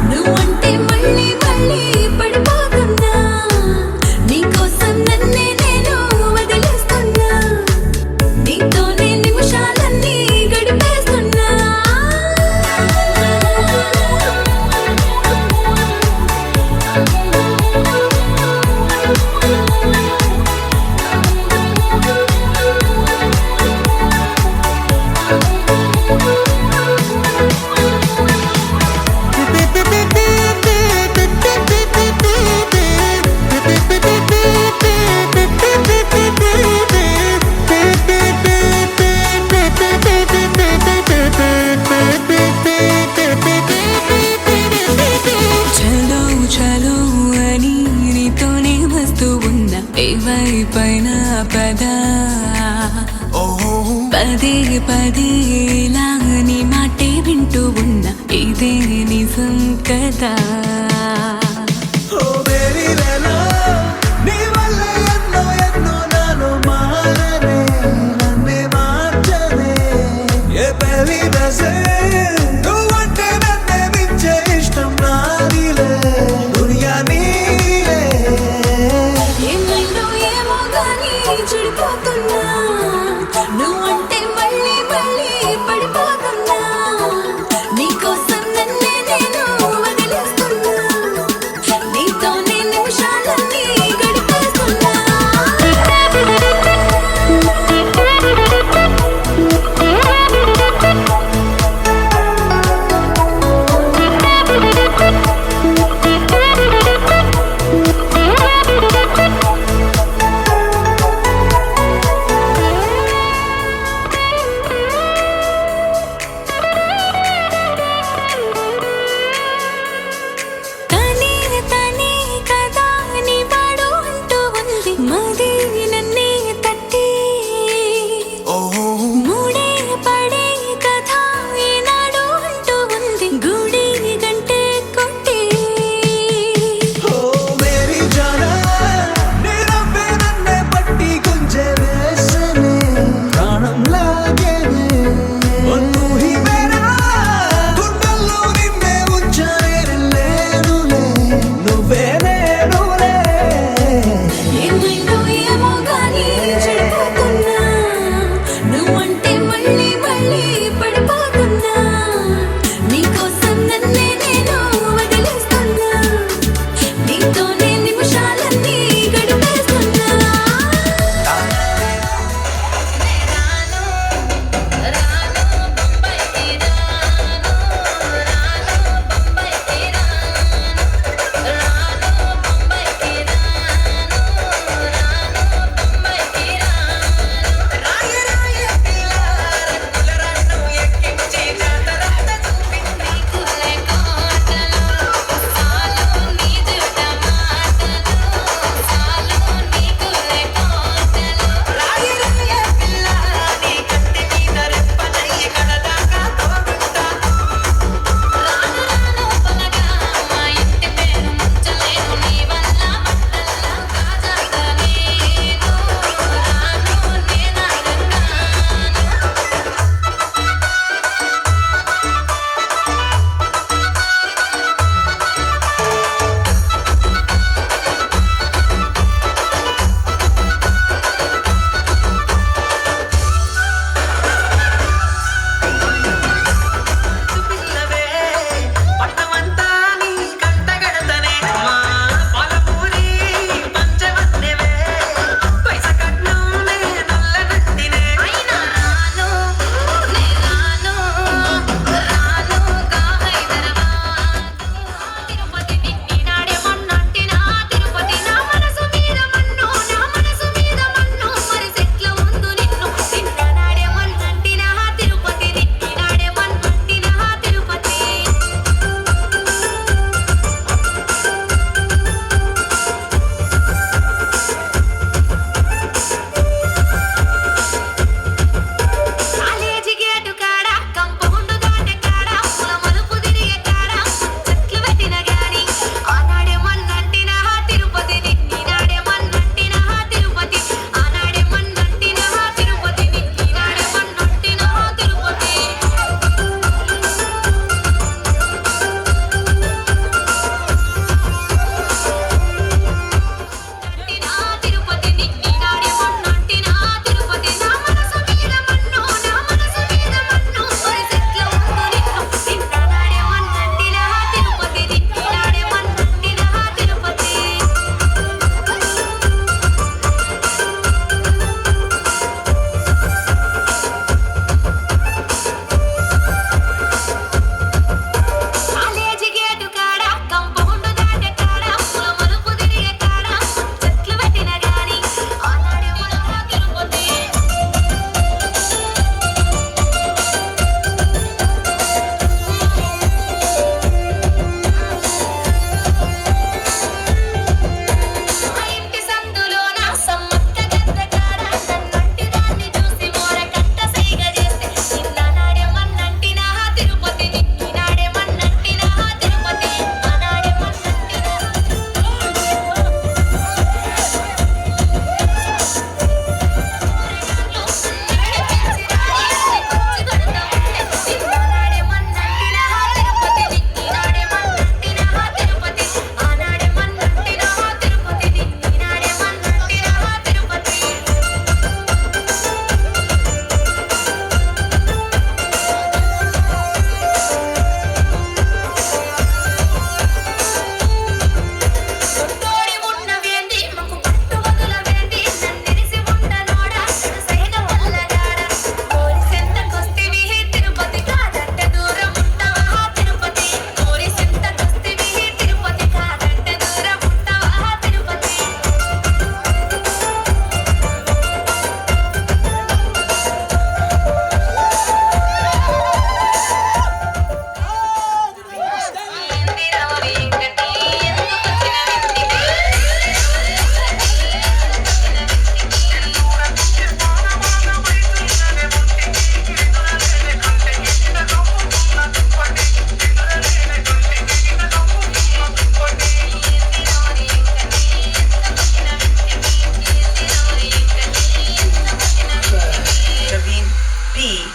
నువ్వంటే మళ్ళీ మళ్ళీ పడిపోతున్నా నీకోసం నన్నే నేను వదిలేస్తున్నా నీతోనే నిమిషాలన్నీ గడిపేస్తున్నా చలో చలో అని నీతోనే వస్తూ ఉన్నా ఏవైపైన పద పదే పదే లాని మాటే వింటూ ఉన్నా ఇదే నిజం కదా ఓ బేబీ లేలో నీ వల్ల ఎన్నో ఎన్నో నాలో మారనే నన్నే మార్చనే ఏ పెళ్లి దశే నువ్వంటే నన్నే మించే ఇష్టం నాదిలే దునియా నీలే ఏమైందో ఏమో గానీ చెడిపోతున్నా నువ్వంటే మళ్ళీ మళ్ళీ పడిపోతున్నా నీకోసం నన్నే నేను వదిలేస్తున్నా నీతోనే నిమిషాలన్నీ గడిపేస్తున్నా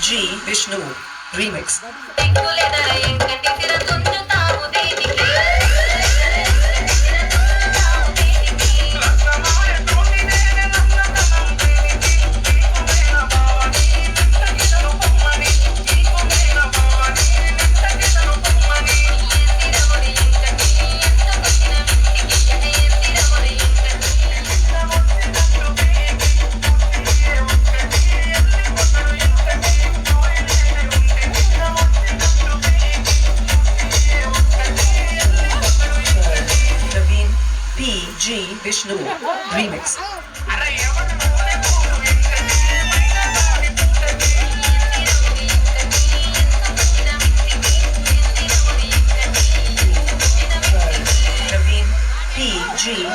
Vishnu remix. Vishnu remix.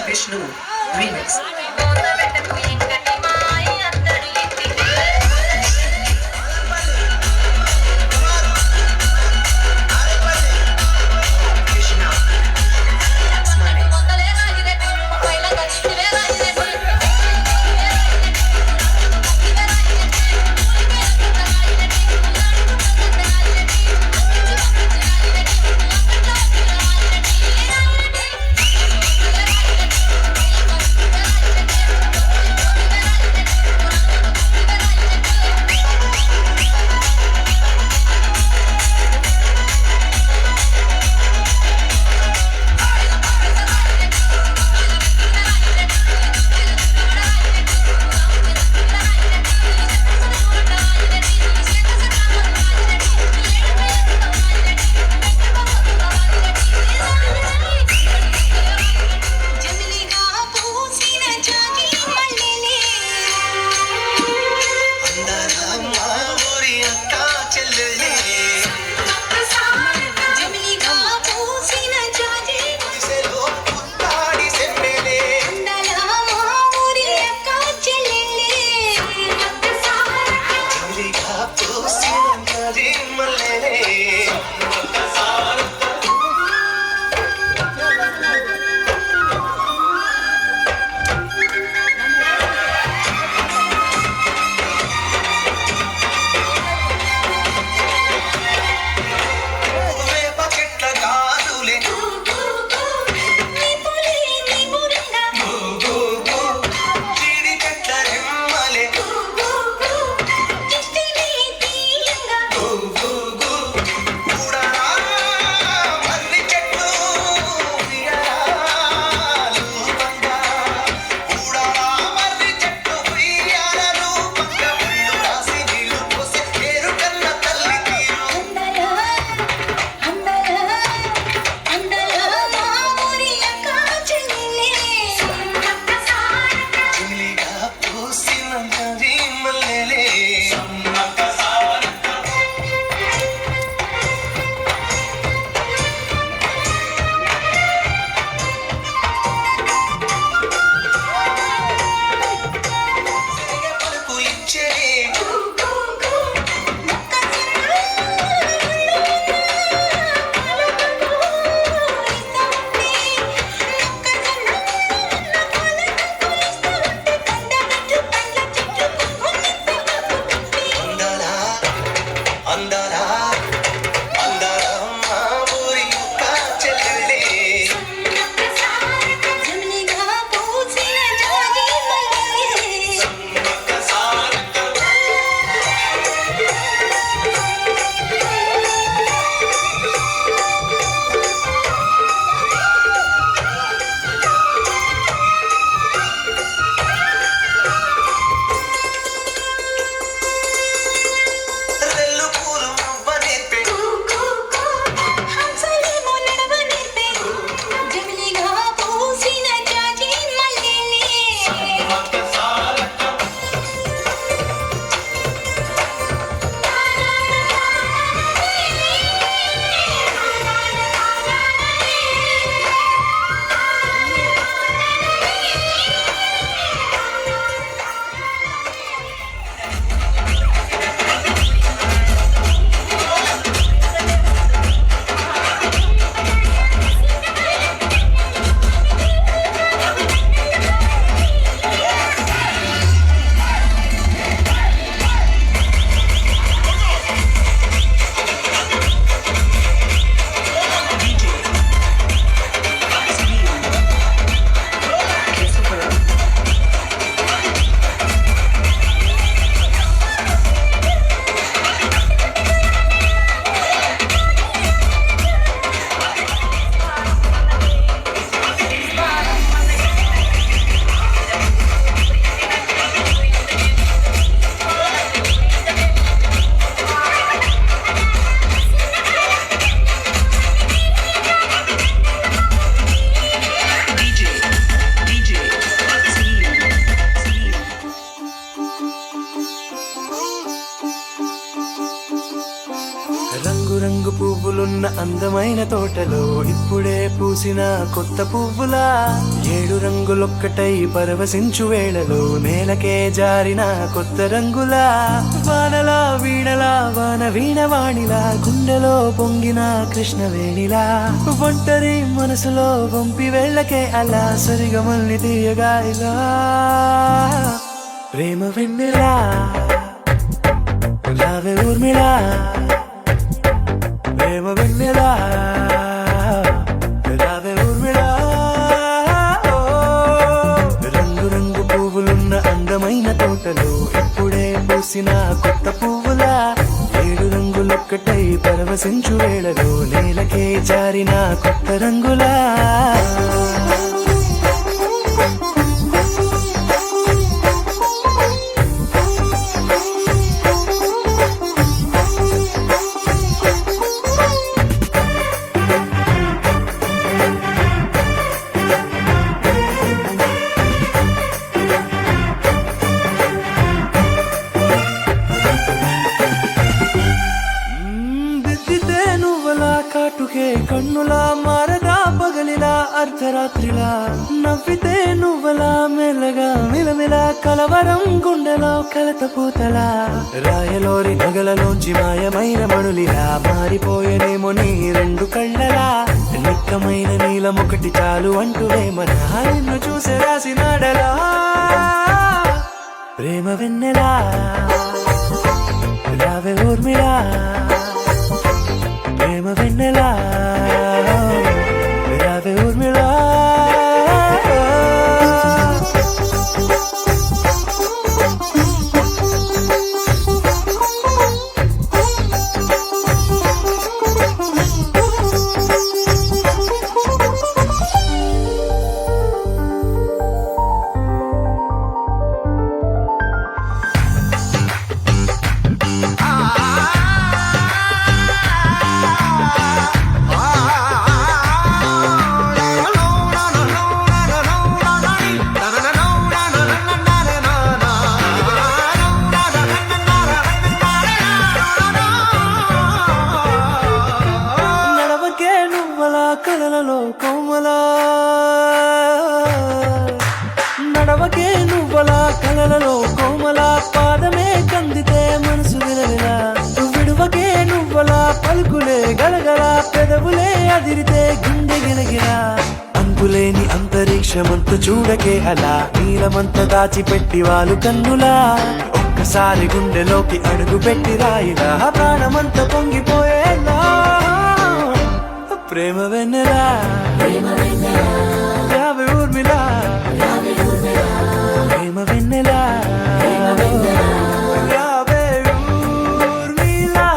Vishnu remix. రంగు పువ్వులున్న అందమైన తోటలో ఇప్పుడే పూసిన కొత్త పువ్వులా 7 రంగులొక్కటై పరవశించు వేళలో నేలకే జారిన కొత్త రంగులా వానలా వీణలా వాన వీణవాణిలా గుండెలో పొంగిన కృష్ణవేణిలా ఒంటరి మనసులో వంపి వెళ్ళకే అలా సరిగమల్ని తీయగా ఇలా ప్రేమ వెన్నెలా రావే ఊర్మిళా ప్రేమ వెన్నెలా రావే ఊర్మిళా రంగు రంగు పువ్వులున్న అందమైన తోటలో ఇప్పుడే పూసిన కొత్త పువ్వులా 7 రంగులొక్కటై పరవశించు వేళలో నేలకే జారిన కొత్త రంగులా కాటుకే కన్నులా మారదా పగలిలా అర్ధరాత్రిలా నవ్వితే నువ్వలా మెల్లగా మిలమిలా కలవరం గుండెలో కలతపోతలా రాయలోరి నగలలోంచి మాయమైన మణులిలా మారిపోయేనేమో నీ 2 కళ్ళలా నిక్కమైన నీలమొకటి చాలు అంటూ వేమన నిన్ను చూసే రాసినాడలా ప్రేమ వెన్నెలా రావే ఊర్మిళా ప్రేమ వెన్నెలా రావే ఊర్మిళా కలలలో కోమలా నడవకే నువ్వలా కలలలో కోమలా పాదమే కందితే మనసు విలవిలా విడువకే నువ్వలా పలుకులే గలగల పెదవులే అదిరితే గుండె గిలగిలా అంతులేని అంతరిక్షమంత చూడకే అలా నీలమంత దాచిపెట్టి వాళ్ళు కన్నులా ఒక్కసారి గుండెలోకి అడుగు పెట్టి రాయిలా ప్రాణమంత పొంగిపోయేలా ప్రేమ వెన్నెలా రావే ఊర్మిళా ప్రేమ వెన్నెలా రావే ఊర్మిళా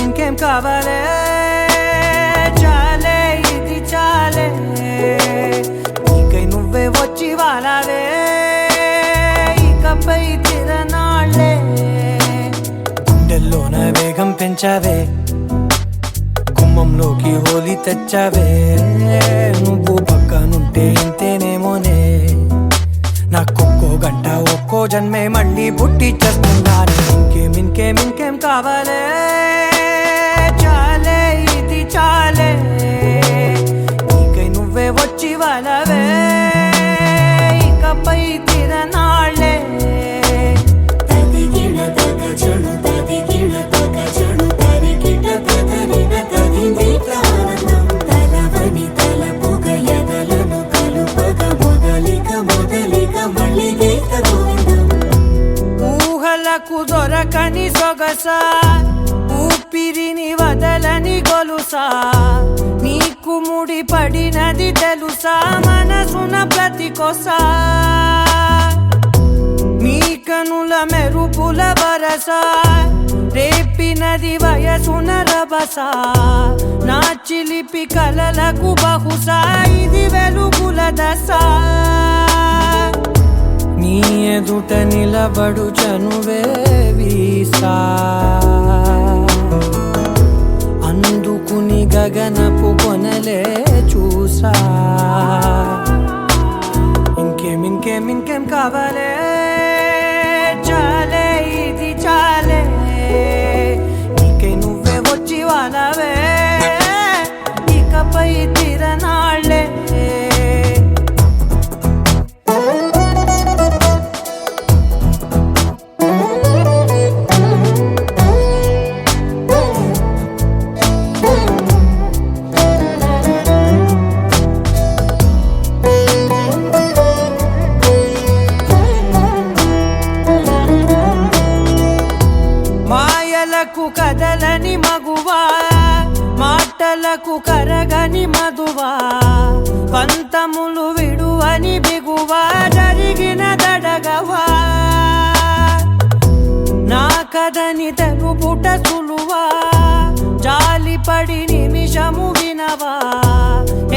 ఇంకేం కావాలే చాలే ఇది చాలే నీకై నువ్వే వచ్చి వాలావే ఇకపై తిరనాళ్ళే గుండెల్లోన వేగం పెంచావే గుమ్మంలోకి హోలీ తెచ్చావే నువ్వు పక్కనుంటే ఇంతేనేమోనే నాకొక్కో గంట ఒక్కో జన్మే మళ్ళీ పుట్టి చేస్తున్నాను ఇంకేం కావాలే చాలే ఇది చాలే నీకై నువ్వే వచ్చి వాలవే ఇకపై తిరనాళ్ళే ఊహలకు దొరకని సొగసా ఊపిరిని వదలని గొలుసా పడినది తెలుసా మనసున ప్రతి కొసా నీ కనుల మెరుపుల వరస రేపినది వయసున రభస నా చిలిపి కలలకు బహుశా ఇది వెలుగుల దశ నీ ఎదుట నిలబడు చనువే వీసా అందుకుని గగనపు కొనలే చూసా ఇంకేం కావాలే చాలే ఇది చాలే నీకే నువ్వే వచ్చి వాళ్ళవే ఇకపై తిరనాళ్ళే కదలని మగువా మాటలకు కరగని మధువా పంతములు విడువని బిగువా జరిగిన దడగవా నా కదని తెలుపుట సులువా జాలిపడి నిమిషము వినవా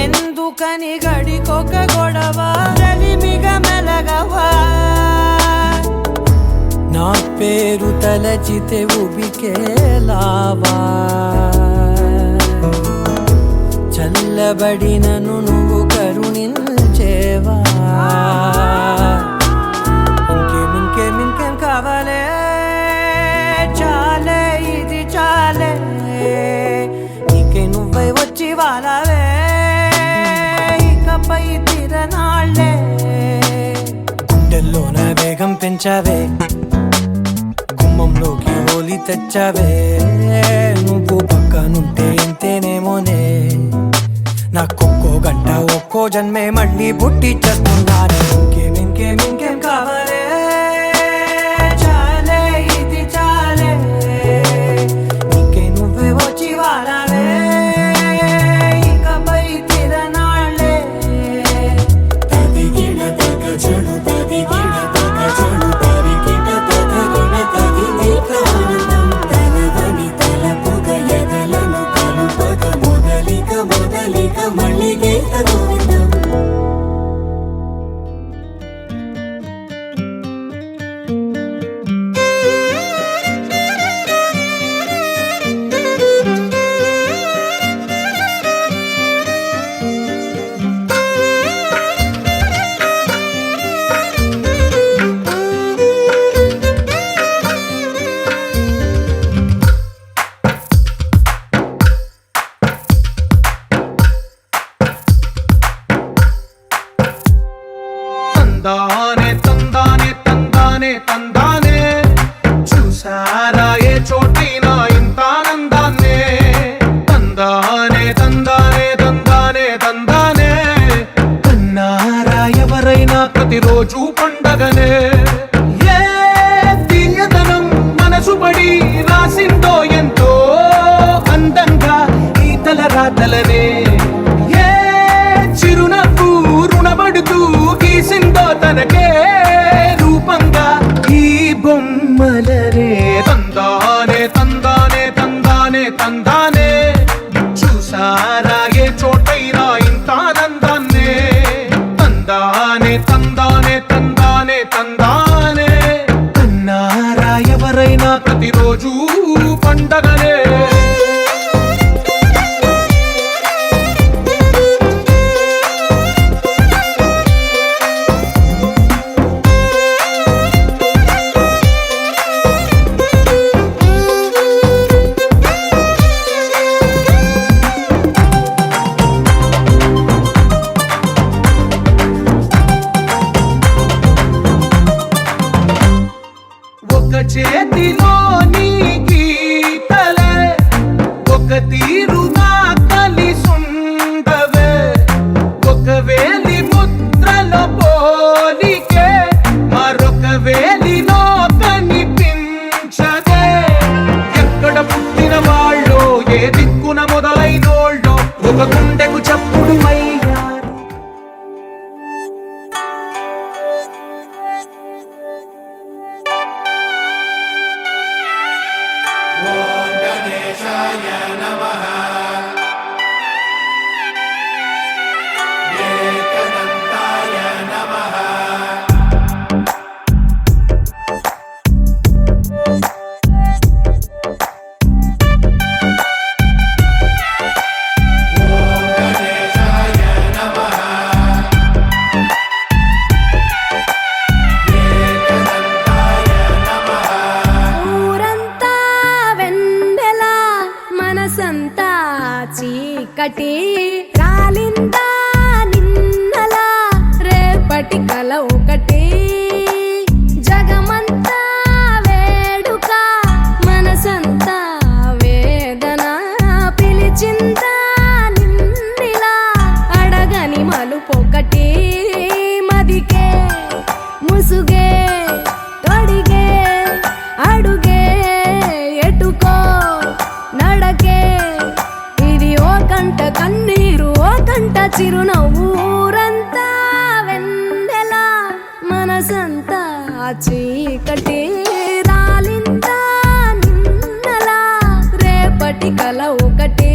ఎందుకని గడికొక గొడవ రలిమిగ మెలగవా నా పేరు తలచితే ఉబికేలావా చల్లబడినను నువ్వు కరుణించేవా ఇంకేం కావాలే చాలే ఇది చాలే నీకే నువ్వై వచ్చి వాళ్ళవే ఇకపై తిరనాళ్ళే గుండెల్లోన వేగం పెంచావే గుమ్మంలోకి హోలీ తెచ్చావే నువ్వు పక్కనుంటే ఇంతేనేమోనే నాకొక్కో గంట ఒక్కో జన్మే మళ్ళీ పుట్టి చేస్తున్నానే ఇంకేం కావాలే చాలే ఇది చాలే నీకే నువ్వే వచ్చి వాళ్ళవే ఇకపై తిరనాళ్ళే తదిగిన తగ చెడు తదిగిన తగ చెడు తరిగిన తగగిన తగిన ఆనందం తనదని తలపుగ ఎదలను కలుపగ మొదలిక మళ్ళీగే గోవిందం తందానే తందానే తందానే తందానే చూసారా ఏ చోటైనా ఇంత ఆనందాన్నే తందానే తందానే తందానే తందానే కన్నారా ఎవరైనా ప్రతిరోజు పండగనే ఏ తీయదనం మనసు పడి రాసిందో ఎంతో అందంగా ఈ తల రాతలనే ఏ చిరునవ్వు రుణపడుతూ గీసిందో తనకే రూపంగా ఈ బొమ్మలరే తందానే తందానే తందానే తందానే చూసారా ఏ చోటైనా ఇంత ఆనందాన్నే తందానే తందానే తందానే తందానే కన్నారా ఎవరైనా ప్రతిరోజు పండగనే చేతిలో నీ గీతలే ఒక తీరుగా కలిసుండవే ఒక వేలి ముద్రలో పోలికే మరొక వేలిలో కనిపించదే ఎక్కడ పుట్టిన వాళ్ళో ఏ దిక్కున మొదలైనోళ్ళో ఒక గుండెకు చప్పుడు ఊరంతా వెన్నెల మనసంతా చీకటి రాలిందా నిన్నలా రేపటి కల ఒకటి జగమంతా వేడుక మనసంతా వేదన పిలిచిందా నిన్నిలా అడగని మలుపొకటి మదికే ముసుగే తొడిగే అడుగే ఎటుకో నడకే ఇది ఓ కంట కన్నీరు ఓ కంట చిరునవ్వు ఊరంతా వెన్నెల మనసంతా చీకటి రాలిందా నిన్నలా రేపటి కల ఒకటి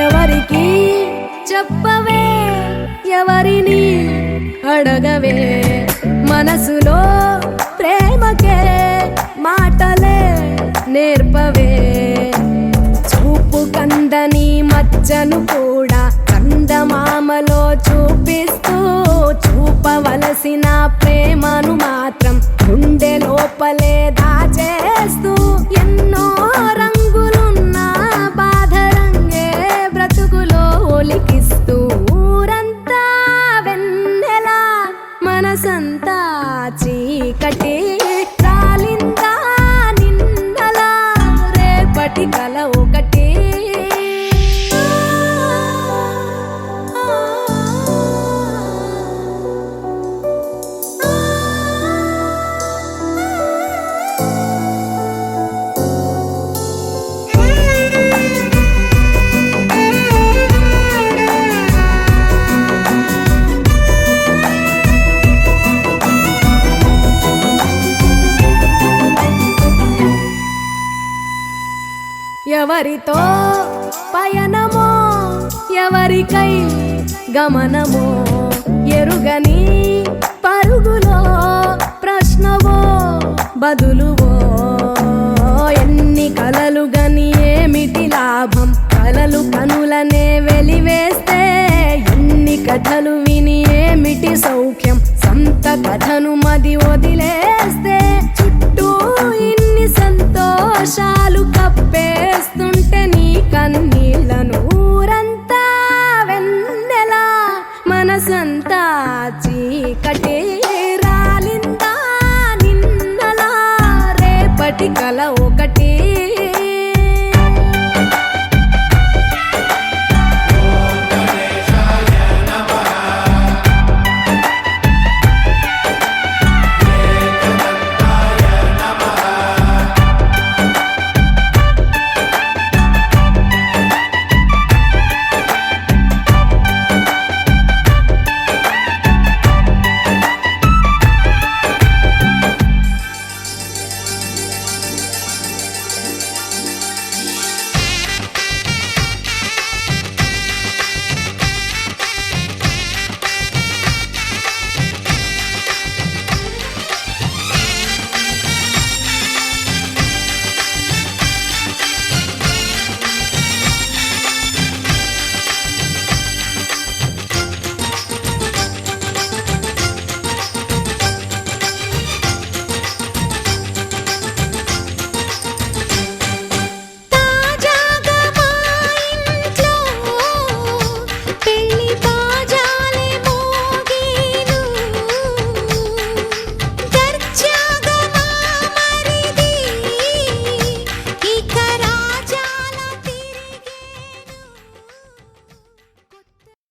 ఎవరికి చెప్పవే ఎవరిని అడగవే మనసులో ప్రేమకే మాటలే నేర్పవే చూపు కందని మచ్చను కూడా కందమామలో చూపిస్తూ చూపవలసిన ప్రేమను మాత్రం గుండె లోపలే దాచేస్తూ ఎన్నో రంగులున్న బాధ రంగే బ్రతుకులో ఒలికిస్తూ ఊరంతా వెన్నెల మనసంతా చీకటి రాలిందా నిన్నలా రేపటి కల ఒకటి ఎవరితో పయనమో ఎవరికై గమనమో ఎరుగని పరుగులో ప్రశ్నవో బదులువో ఎన్ని కలలు గని ఏమిటి లాభం కలలు కనులనే వెలివేస్తే ఎన్ని కథలు విని ఏమిటి సౌఖ్యం సంత కథను మది వదిలేస్తే చుట్టూ ఇన్ని సంతోషాలు కప్పేస్తుంటే నీ కన్నీళ్లను ఊరంతా వెన్నెల మనసంతా చీకటి